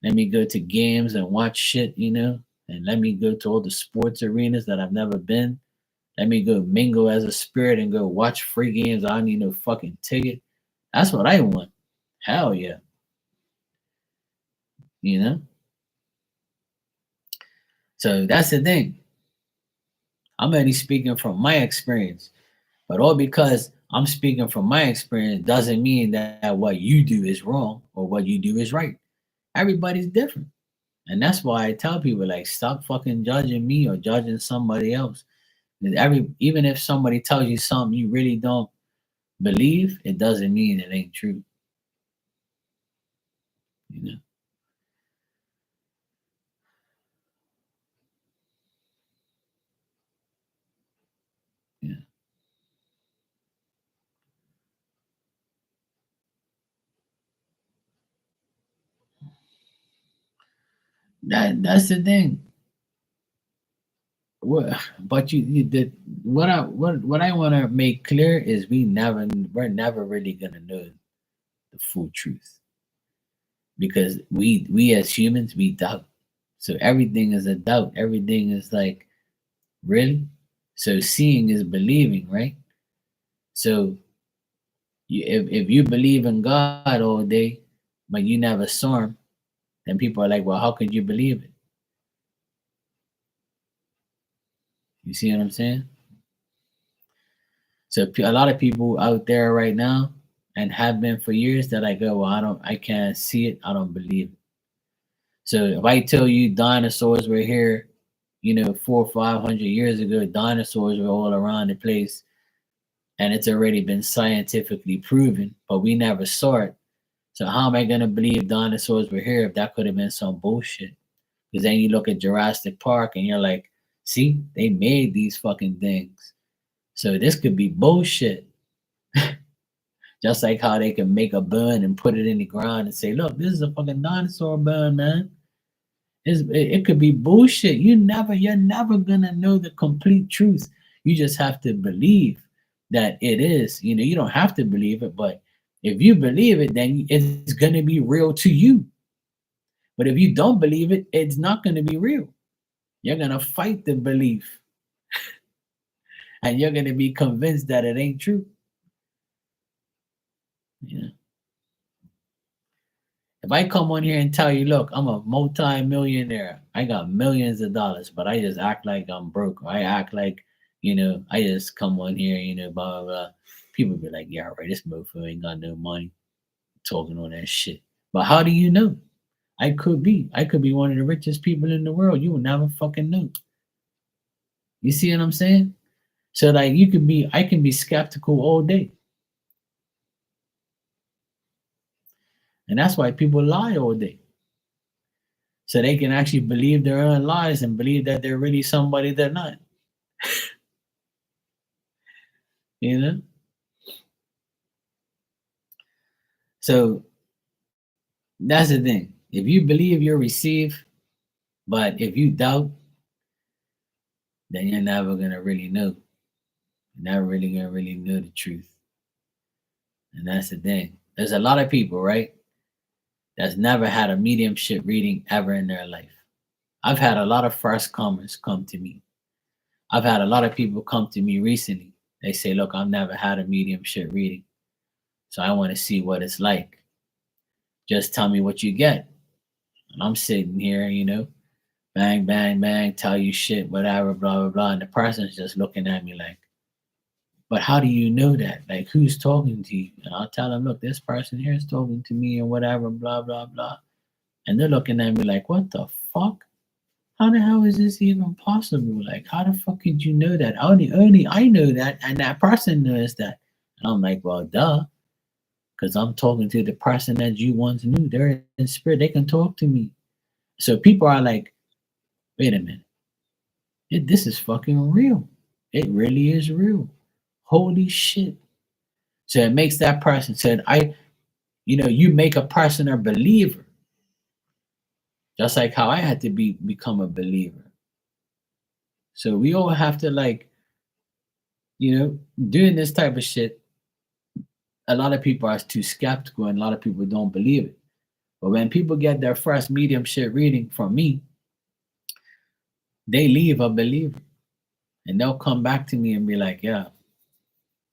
Let me go to games and watch shit, and let me go to all the sports arenas that I've never been. Let me go mingle as a spirit and go watch free games. I don't need no fucking ticket. That's what I want. Hell yeah. You know? So that's the thing. I'm only speaking from my experience. But all because I'm speaking from my experience doesn't mean that what you do is wrong or what you do is right. Everybody's different. And that's why I tell people, like, stop fucking judging me or judging somebody else. Even if somebody tells you something you really don't believe, it doesn't mean it ain't true. You know. Yeah. That's the thing. But you did what I want to make clear is we're never really gonna know the full truth, because we as humans, we doubt. So everything is a doubt. Everything is like, really? So seeing is believing, right? So if you believe in God all day, but you never saw him, then people are like, well, how could you believe it? You see what I'm saying? So a lot of people out there right now, and have been for years, that I go, well, I can't see it, I don't believe it. So if I tell you dinosaurs were here, 400 or 500 years ago, dinosaurs were all around the place, and it's already been scientifically proven, but we never saw it. So how am I gonna believe dinosaurs were here if that could have been some bullshit? Because then you look at Jurassic Park and you're like, see, they made these fucking things. So this could be bullshit. Just like how they can make a bun and put it in the ground and say, look, this is a fucking dinosaur bun, man. It could be bullshit. You're never gonna know the complete truth. You just have to believe that it is. You don't have to believe it, but if you believe it, then it's gonna be real to you. But if you don't believe it, it's not gonna be real. You're gonna fight the belief, and you're gonna be convinced that it ain't true. Yeah. If I come on here and tell you, look, I'm a multi-millionaire, I got millions of dollars, but I just act like I'm broke. I act like, I just come on here, blah blah blah. People be like, yeah, right, this motherfucker ain't got no money, talking all that shit. But how do you know? I could be one of the richest people in the world. You will never fucking know. You see what I'm saying? So like I can be skeptical all day. And that's why people lie all day. So they can actually believe their own lies and believe that they're really somebody they're not. You know? So that's the thing. If you believe you'll receive, but if you doubt, then you're never gonna really know. You're never really gonna really know the truth. And that's the thing. There's a lot of people, right, that's never had a mediumship reading ever in their life. I've had a lot of first comers come to me. I've had a lot of people come to me recently. They say, look, I've never had a mediumship reading. So I want to see what it's like. Just tell me what you get. And I'm sitting here, bang, bang, bang, tell you shit, whatever, blah, blah, blah. And the person's just looking at me like, but how do you know that? Like, who's talking to you? And I'll tell them, look, this person here is talking to me and whatever, blah, blah, blah. And they're looking at me like, what the fuck? How the hell is this even possible? Like, how the fuck could you know that? Only I know that, and that person knows that. And I'm like, well, duh, because I'm talking to the person that you once knew. They're in spirit. They can talk to me. So people are like, wait a minute, this is fucking real. It really is real. Holy shit. So it makes that person said, you make a person a believer, just like how I had to become a believer. So we all have to doing this type of shit. A lot of people are too skeptical and a lot of people don't believe it. But when people get their first mediumship reading from me, they leave a believer. And they'll come back to me and be like, yeah,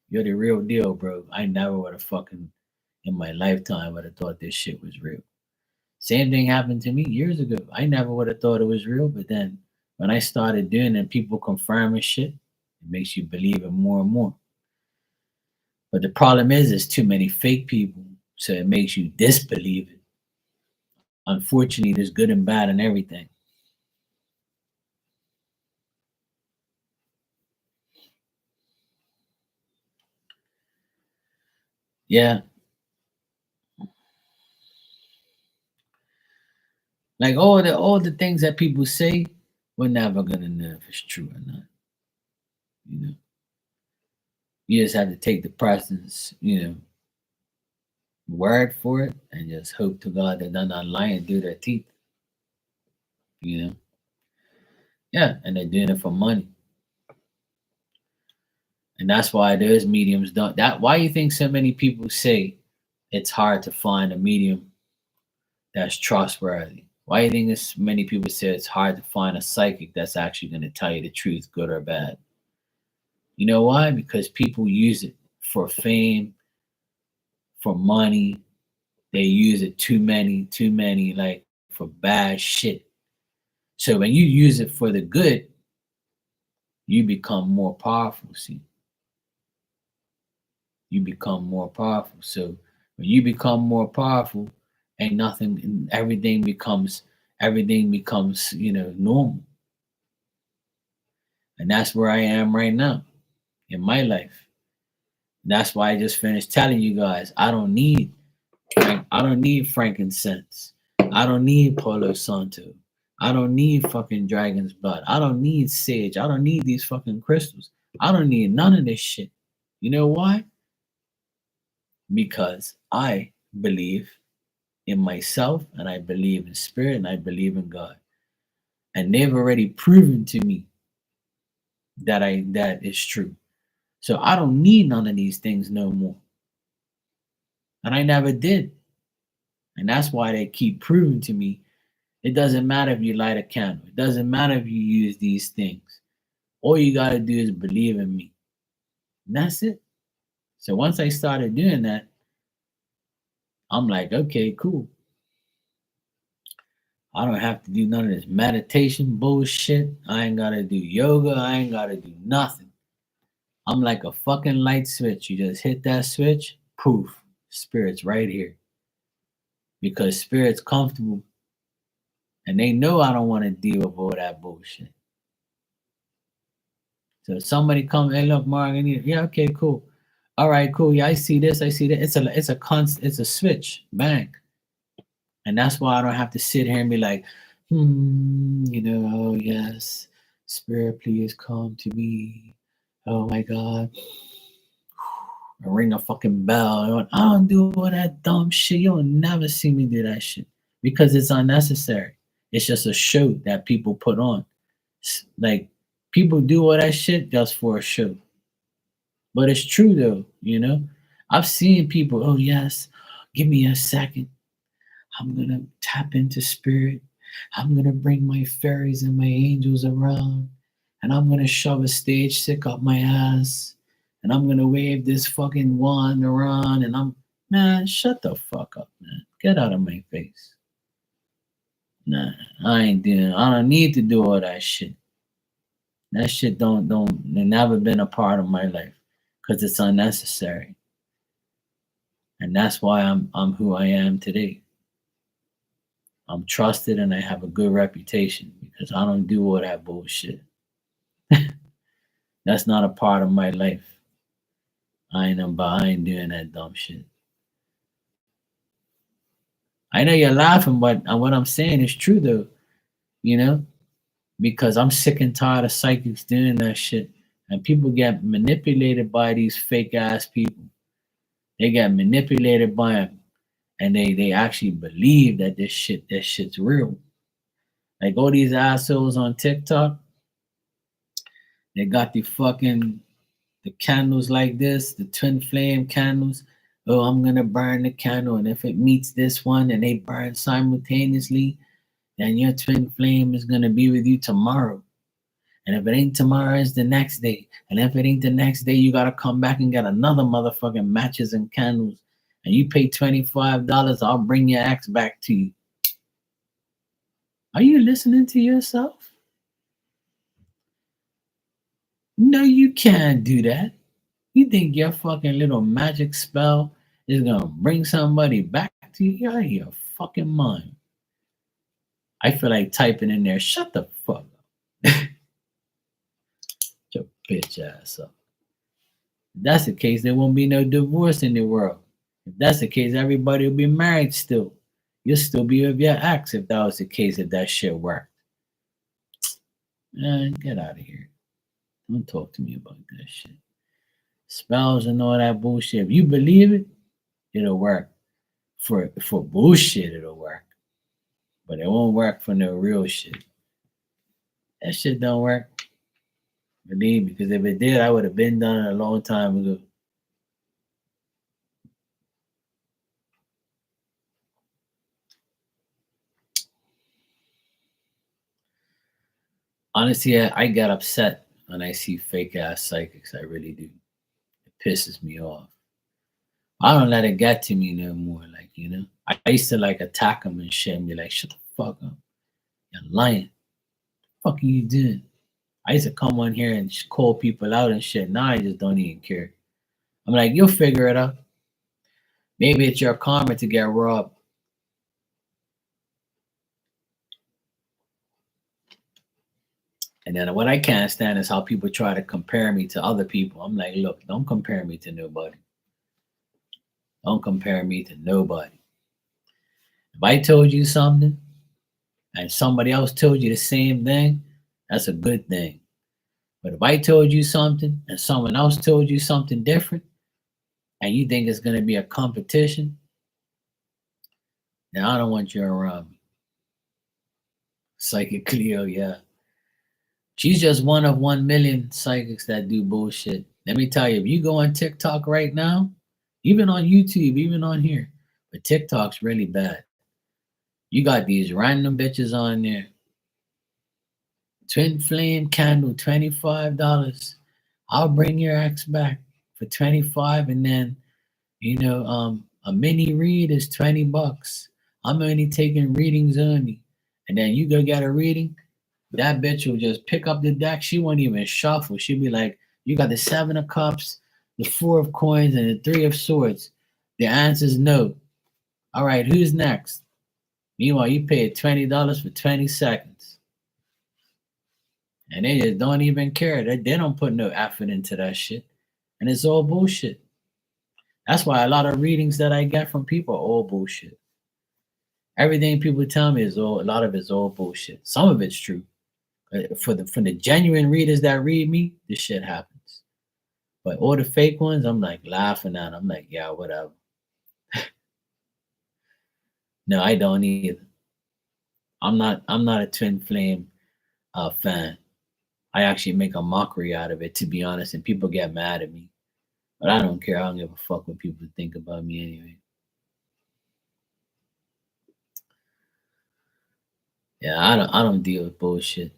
you're the real deal, bro. I never would have fucking in my lifetime would have thought this shit was real. Same thing happened to me years ago. I never would have thought it was real, but then when I started doing it, people confirming shit, it makes you believe it more and more. But the problem is, there's too many fake people, so it makes you disbelieve it. Unfortunately, there's good and bad in everything. Yeah, like all the things that people say, we're never gonna know if it's true or not. You know, you just have to take the person's, word for it, and just hope to God that they're not lying through their teeth. You know, yeah, and they're doing it for money. And that's why those mediums don't that why you think so many people say it's hard to find a medium that's trustworthy. Why do you think this many people say it's hard to find a psychic that's actually going to tell you the truth, good or bad? You know why? Because people use it for fame, for money. They use it too many, like for bad shit. So when you use it for the good, you become more powerful. See, you become more powerful. So when you become more powerful, ain't nothing. Everything becomes normal. And that's where I am right now in my life. That's why I just finished telling you guys I don't need frankincense. I don't need Palo Santo. I don't need fucking dragon's blood. I don't need sage. I don't need these fucking crystals. I don't need none of this shit. You know why? Because I believe in myself and I believe in spirit and I believe in God. And they've already proven to me that is true. So I don't need none of these things no more. And I never did. And that's why they keep proving to me It doesn't matter if you light a candle. It doesn't matter if you use these things. All you got to do is believe in me. And that's it. So once I started doing that, I'm like, okay, cool. I don't have to do none of this meditation bullshit. I ain't got to do yoga. I ain't got to do nothing. I'm like a fucking light switch. You just hit that switch, poof, spirit's right here. Because spirit's comfortable and they know I don't want to deal with all that bullshit. So if somebody come, hey, look, Mark, I need, yeah, okay, cool. All right, cool. Yeah, I see this. I see that. It's a switch, bang. And that's why I don't have to sit here and be like, oh yes, spirit, please come to me. Oh my God. I ring a fucking bell. I don't do all that dumb shit. You'll never see me do that shit because it's unnecessary. It's just a show that people put on. Like people do all that shit just for a show. But it's true though. I've seen people, oh yes, give me a second. I'm gonna tap into spirit. I'm gonna bring my fairies and my angels around. And I'm gonna shove a stage stick up my ass. And I'm gonna wave this fucking wand around. And man, shut the fuck up, man. Get out of my face. Nah, I don't need to do all that shit. That shit don't never been a part of my life because it's unnecessary. And that's why I'm who I am today. I'm trusted and I have a good reputation because I don't do all that bullshit. That's not a part of my life. I ain't doing that dumb shit. I know you're laughing, but what I'm saying is true though, you know, because I'm sick and tired of psychics doing that shit. And people get manipulated by these fake ass people. They get manipulated by them and they actually believe that that shit's real. Like all these assholes on TikTok, they got the candles like this, the twin flame candles. Oh, I'm gonna burn the candle, and if it meets this one and they burn simultaneously, then your twin flame is gonna be with you tomorrow. And if it ain't tomorrow, it's the next day. And if it ain't the next day, you gotta come back and get another motherfucking matches and candles. And you pay $25, I'll bring your ex back to you. Are you listening to yourself? No, you can't do that. You think your fucking little magic spell is gonna bring somebody back to you? You're out of your fucking mind. I feel like typing in there, shut the fuck up. Your bitch ass up. If that's the case, there won't be no divorce in the world. If that's the case, everybody will be married still. You'll still be with your ex if that was the case, if that shit worked. Man, get out of here. Don't talk to me about that shit. Spells and all that bullshit. If you believe it, it'll work. For bullshit, it'll work. But it won't work for no real shit. That shit don't work. Believe me, because if it did, I would have been done it a long time ago. Honestly, I get upset when I see fake ass psychics. I really do. It pisses me off. I don't let it get to me no more. I used to attack them and shit and be like, shut the fuck up. You're lying. What the fuck are you doing? I used to come on here and call people out and shit. Now I just don't even care. I'm like, you'll figure it out. Maybe it's your karma to get robbed. And then what I can't stand is how people try to compare me to other people. I'm like, look, don't compare me to nobody. Don't compare me to nobody. If I told you something and somebody else told you the same thing, that's a good thing. But if I told you something and someone else told you something different and you think it's going to be a competition, then I don't want you around me. Psychic Cleo, yeah. She's just one of 1 million psychics that do bullshit. Let me tell you, if you go on TikTok right now, even on YouTube, even on here, but TikTok's really bad. You got these random bitches on there. Twin flame candle, $25. I'll bring your ex back for 25, and then a mini read is $20. I'm only taking readings only. And then you go get a reading, that bitch will just pick up the deck. She won't even shuffle. She'll be like, you got the 7 of cups, the 4 of coins, and the 3 of swords. The answer's no. All right, who's next? Meanwhile, you paid $20 for 20 seconds. And they just don't even care. They don't put no effort into that shit. And it's all bullshit. That's why a lot of readings that I get from people are all bullshit. Everything people tell me a lot of it's all bullshit. Some of it's true. For the genuine readers that read me, this shit happens. But all the fake ones, I'm like laughing at. I'm like, yeah, whatever. No, I don't either. I'm not a twin flame fan. I actually make a mockery out of it, to be honest, and people get mad at me. But I don't care. I don't give a fuck what people think about me anyway. Yeah, I don't deal with bullshit.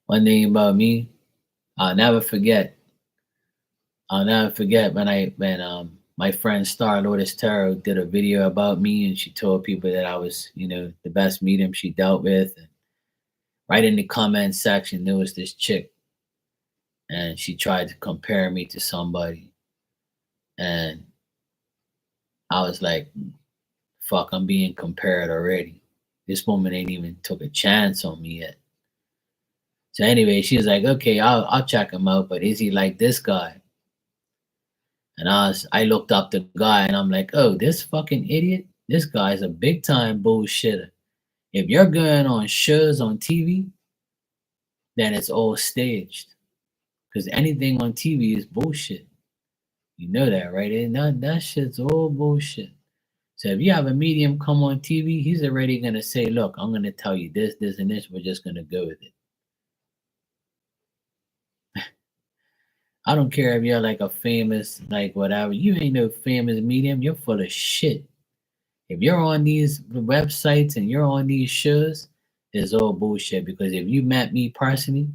One thing about me, I'll never forget. I'll never forget when my friend Star Lotus Tarot did a video about me, and she told people that I was, the best medium she dealt with. And right in the comment section, there was this chick, and she tried to compare me to somebody, and I was like, "Fuck, I'm being compared already. This woman ain't even took a chance on me yet." So anyway, she was like, "Okay, I'll check him out, but is he like this guy?" And I looked up the guy, and I'm like, "Oh, this fucking idiot. This guy's a big time bullshitter. If you're going on shows on TV, then it's all staged. Because anything on TV is bullshit. You know that, right? And that shit's all bullshit. So if you have a medium come on TV, he's already gonna say, look, I'm gonna tell you this, this, and this. We're just gonna go with it. I don't care if you're like a famous, like whatever. You ain't no famous medium. You're full of shit. If you're on these websites and you're on these shows, it's all bullshit. Because if you met me personally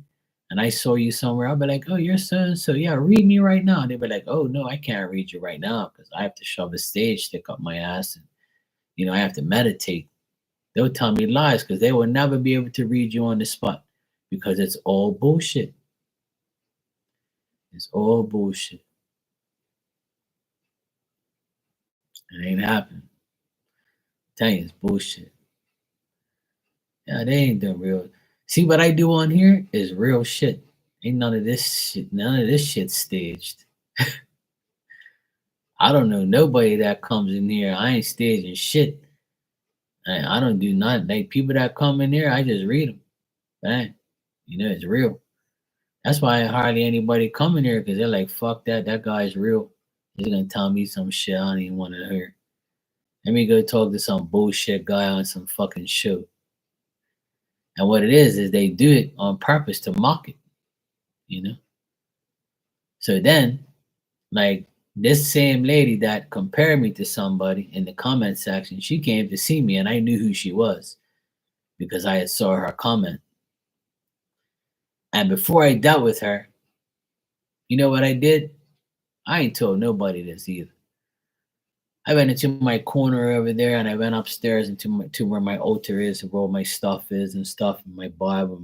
and I saw you somewhere, I'll be like, oh, you're so and so. Yeah, read me right now. And they'll be like, oh, no, I can't read you right now because I have to shove a stage stick up my ass and, I have to meditate. They'll tell me lies because they will never be able to read you on the spot because it's all bullshit. It's all bullshit. It ain't happening. I'm telling you, it's bullshit. Yeah, they ain't the real. See what I do on here is real shit. Ain't none of this shit. None of this shit staged. I don't know nobody that comes in here. I ain't staging shit. I don't do nothing. Like people that come in here, I just read them. Bang. It's real. That's why hardly anybody come in here because they're like, fuck that. That guy's real. He's gonna tell me some shit I don't even want to hear. Let me go talk to some bullshit guy on some fucking show. And what it is they do it on purpose to mock it. So then, like this same lady that compared me to somebody in the comment section, she came to see me and I knew who she was because I had saw her comment. And before I dealt with her, you know what I did? I ain't told nobody this either. I went into my corner over there and I went upstairs to where my altar is, where all my stuff is and stuff, and my Bible.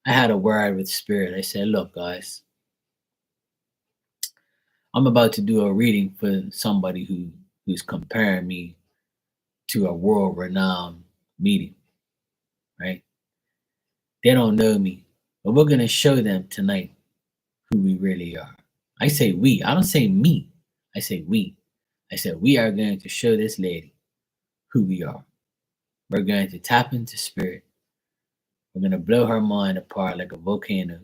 I had a word with Spirit. I said, look, guys, I'm about to do a reading for somebody who's comparing me to a world-renowned medium, right? They don't know me, but we're going to show them tonight who we really are. I say we. I don't say me. I say we. I said, we are going to show this lady who we are. We're going to tap into spirit. We're going to blow her mind apart like a volcano.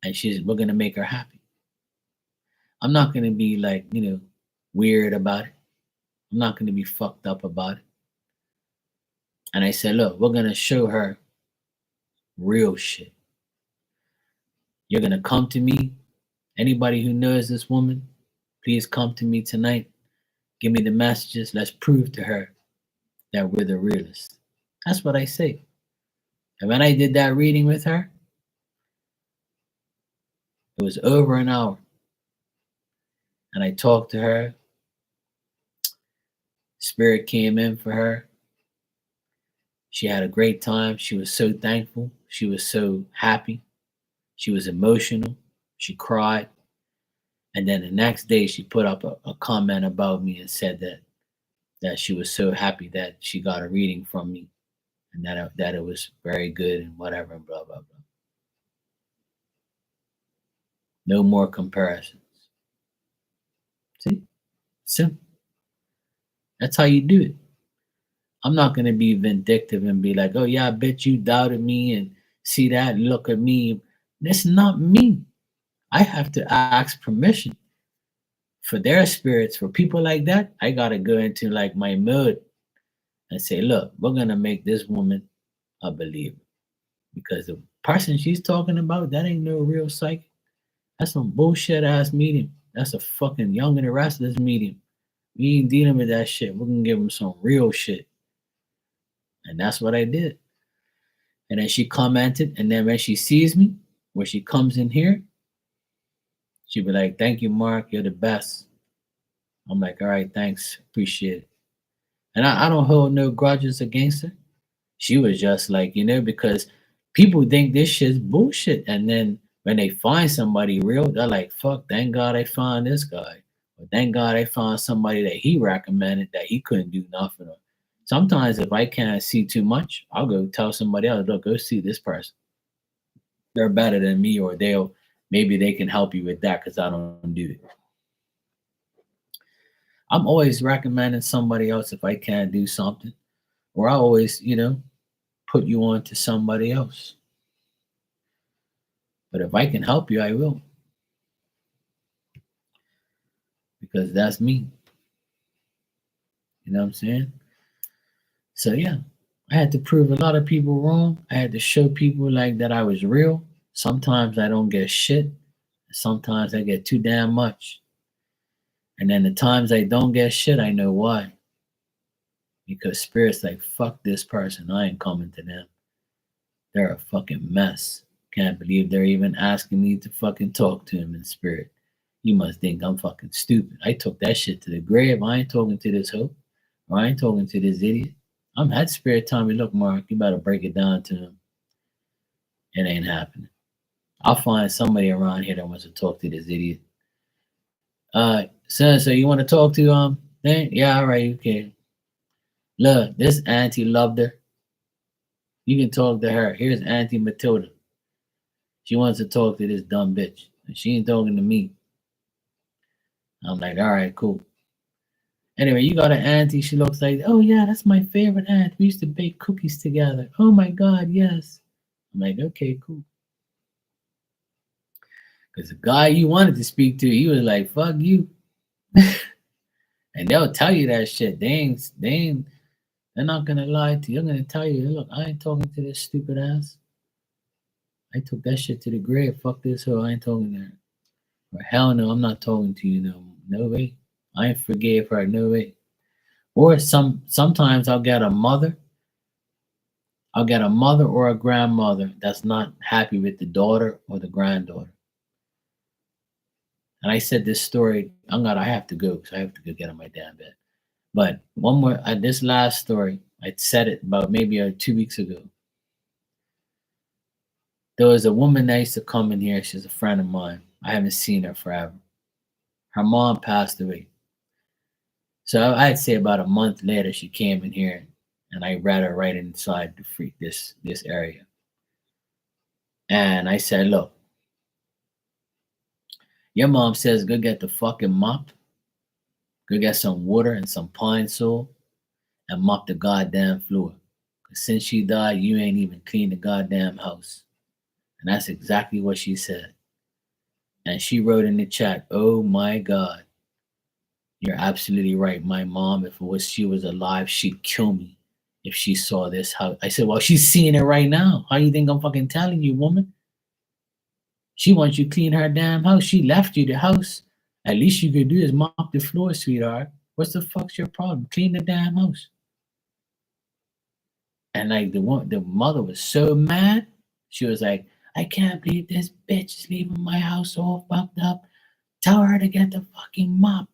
And we're going to make her happy. I'm not going to be like, weird about it. I'm not going to be fucked up about it. And I said, look, we're going to show her real shit. You're going to come to me. Anybody who knows this woman, Please come to me tonight. Give me the messages. Let's prove to her that we're the realists. That's what I say. And when I did that reading with her, it was over an hour. And I talked to her. Spirit came in for her. She had a great time. She was so thankful. She was so happy. She was emotional. She cried. And then the next day, she put up a comment about me and said that she was so happy that she got a reading from me and that it was very good and whatever and blah, blah, blah. No more comparisons. See? Simple. That's how you do it. I'm not going to be vindictive and be like, oh, yeah, I bet you doubted me and see that, look at me. That's not me. I have to ask permission for their spirits. For people like that, I got to go into like my mode and say, look, we're going to make this woman a believer. Because the person she's talking about, that ain't no real psychic. That's some bullshit ass medium. That's a fucking Young and the Restless medium. We ain't dealing with that shit. We're going to give them some real shit. And that's what I did. And then she commented. And then when she sees me, when she comes in here, she'd be like, thank you, Mark. You're the best. I'm like, all right, thanks. Appreciate it. And I don't hold no grudges against her. She was just like, because people think this shit's bullshit. And then when they find somebody real, they're like, fuck, thank God I found this guy. Or thank God I found somebody that he recommended that he couldn't do nothing. Or sometimes if I can't see too much, I'll go tell somebody else, look, go see this person. They're better than me, or maybe they can help you with that because I don't do it. I'm always recommending somebody else if I can't do something. Or I always, put you on to somebody else. But if I can help you, I will. Because that's me. You know what I'm saying? So yeah, I had to prove a lot of people wrong. I had to show people like that I was real. Sometimes I don't get shit. Sometimes I get too damn much. And then the times I don't get shit, I know why. Because spirit's like, fuck this person. I ain't coming to them. They're a fucking mess. Can't believe they're even asking me to fucking talk to him in spirit. You must think I'm fucking stupid. I took that shit to the grave. I ain't talking to this hoe. Or I ain't talking to this idiot. I'm had spirit telling me, look, Mark, you better break it down to him. It ain't happening. I'll find somebody around here that wants to talk to this idiot. So you want to talk to then? Yeah, all right, okay. Look, this auntie loved her. You can talk to her. Here's Auntie Matilda. She wants to talk to this dumb bitch. And she ain't talking to me. I'm like, all right, cool. Anyway, you got an auntie. She looks like, oh yeah, that's my favorite aunt. We used to bake cookies together. Oh my God, yes. I'm like, okay, cool. Because the guy you wanted to speak to, he was like, fuck you. And they'll tell you that shit. They're not gonna lie to you. They're gonna tell you, look, I ain't talking to this stupid ass. I took that shit to the grave. Fuck this hoe. I ain't talking to her. Or hell no, I'm not talking to you no way. I ain't forgave her, no way. Or sometimes I'll get a mother or a grandmother that's not happy with the daughter or the granddaughter. And I said this story, I have to go because I have to go get on my damn bed. But one more, this last story, I said it about maybe 2 weeks ago. There was a woman that used to come in here. She's a friend of mine. I haven't seen her forever. Her mom passed away. So I'd say about a month later, she came in here and I read her right inside this area. And I said, look, your mom says go get the fucking mop, go get some water and some pine sol and mop the goddamn floor. Because since she died, you ain't even cleaned the goddamn house. And that's exactly what she said. And she wrote in the chat, oh my God, you're absolutely right. My mom, if she was alive, she'd kill me if she saw this house. I said, well, she's seeing it right now. How you think I'm fucking telling you, woman? She wants you to clean her damn house. She left you the house At least you could do is mop the floor, sweetheart. What's the fuck's your problem? Clean the damn house. And like the mother was so mad. She was like, I can't believe this bitch is leaving my house all fucked up. Tell her to get the fucking mop.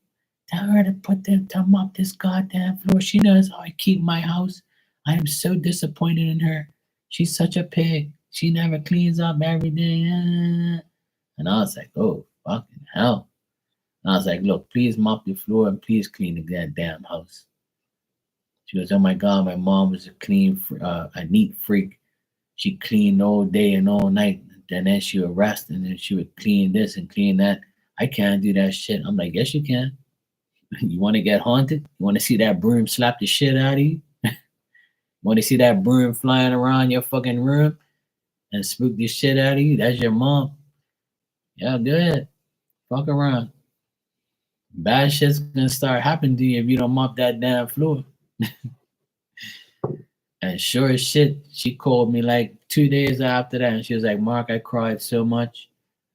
Tell her to mop this goddamn floor. She knows how I keep my house. I am so disappointed in her. She's such a pig. She never cleans up everything. And I was like, oh fucking hell. And I was like, look, please mop the floor and please clean the goddamn house. She goes, oh my god, my mom was a neat freak. She cleaned all day and all night. And then she would rest and then she would clean this and clean that. I can't do that shit. I'm like, yes, you can. You want to get haunted? You want to see that broom slap the shit out of you? You want to see that broom flying around your fucking room and spook the shit out of you? That's your mom. Yeah, go ahead. Fuck around. Bad shit's gonna start happening to you if you don't mop that damn floor. And sure as shit, she called me like 2 days after that and she was like, Mark, I cried so much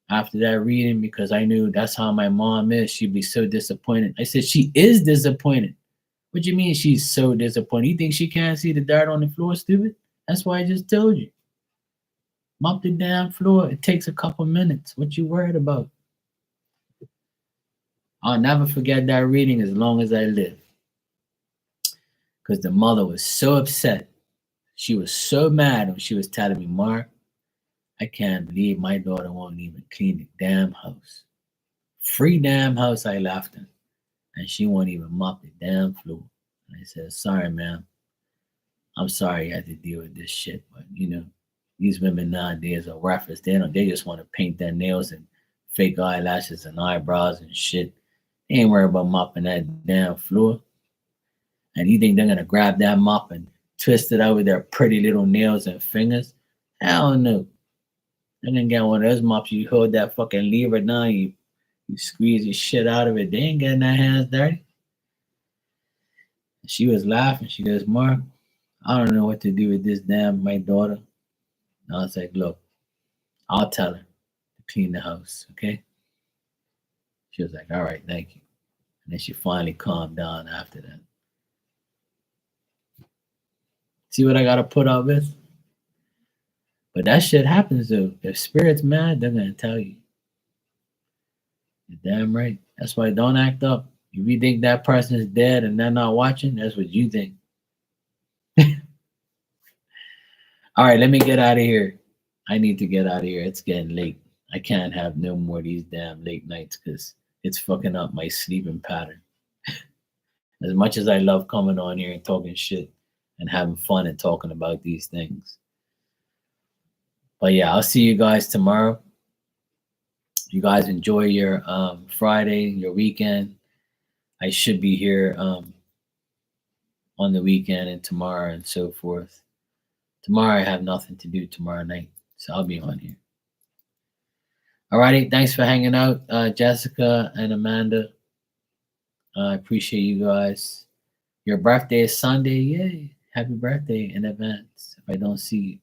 after that reading because I knew that's how my mom is. She'd be so disappointed. I said, she is disappointed. What you mean she's so disappointed? You think she can't see the dirt on the floor, stupid? That's why I just told you. Mop the damn floor. It takes a couple minutes. What you worried about? I'll never forget that reading as long as I live. Because the mother was so upset. She was so mad when she was telling me, Mark, I can't believe my daughter won't even clean the damn house. Free damn house I left in. And she won't even mop the damn floor. And I said, sorry, ma'am. I'm sorry you had to deal with this shit. But, these women nowadays are worthless. They just want to paint their nails and fake eyelashes and eyebrows and shit. They ain't worried about mopping that damn floor. And you think they're going to grab that mop and twist it out with their pretty little nails and fingers? Hell no. They're going to get one of those mops. You hold that fucking lever down, you squeeze the shit out of it. They ain't getting their hands dirty. She was laughing. She goes, Mark, I don't know what to do with this damn my daughter. And I was like, look, I'll tell her to clean the house, okay? She was like, all right, thank you. And then she finally calmed down after that. See what I gotta put up with? But that shit happens though. If spirit's mad, they're gonna tell you. You're damn right. That's why don't act up. If you think that person is dead and they're not watching, that's what you think. All right, let me get out of here. I need to get out of here. It's getting late. I can't have no more of these damn late nights because it's fucking up my sleeping pattern. As much as I love coming on here and talking shit and having fun and talking about these things. But yeah, I'll see you guys tomorrow. You guys enjoy your Friday, your weekend. I should be here on the weekend and tomorrow and so forth. Tomorrow I have nothing to do tomorrow night, so I'll be on here. Alrighty, thanks for hanging out, Jessica and Amanda. I appreciate you guys. Your birthday is Sunday. Yay. Happy birthday in advance if I don't see you.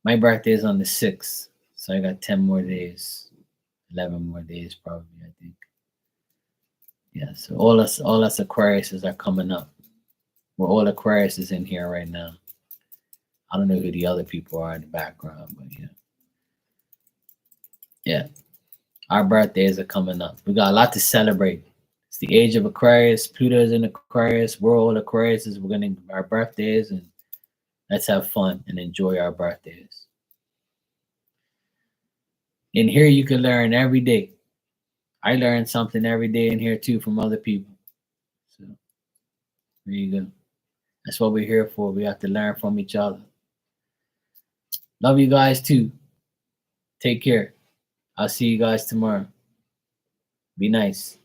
My birthday is on the 6th, so I got 10 more days. 11 more days probably, I think. Yeah, so all us Aquariuses are coming up. We're all Aquariuses in here right now. I don't know who the other people are in the background, but yeah. Yeah. Our birthdays are coming up. We got a lot to celebrate. It's the age of Aquarius. Pluto's in Aquarius. We're all Aquariuses. We're gonna our birthdays and let's have fun and enjoy our birthdays. In here you can learn every day. I learn something every day in here too from other people. So there you go. That's what we're here for. We have to learn from each other. Love you guys too. Take care. I'll see you guys tomorrow. Be nice.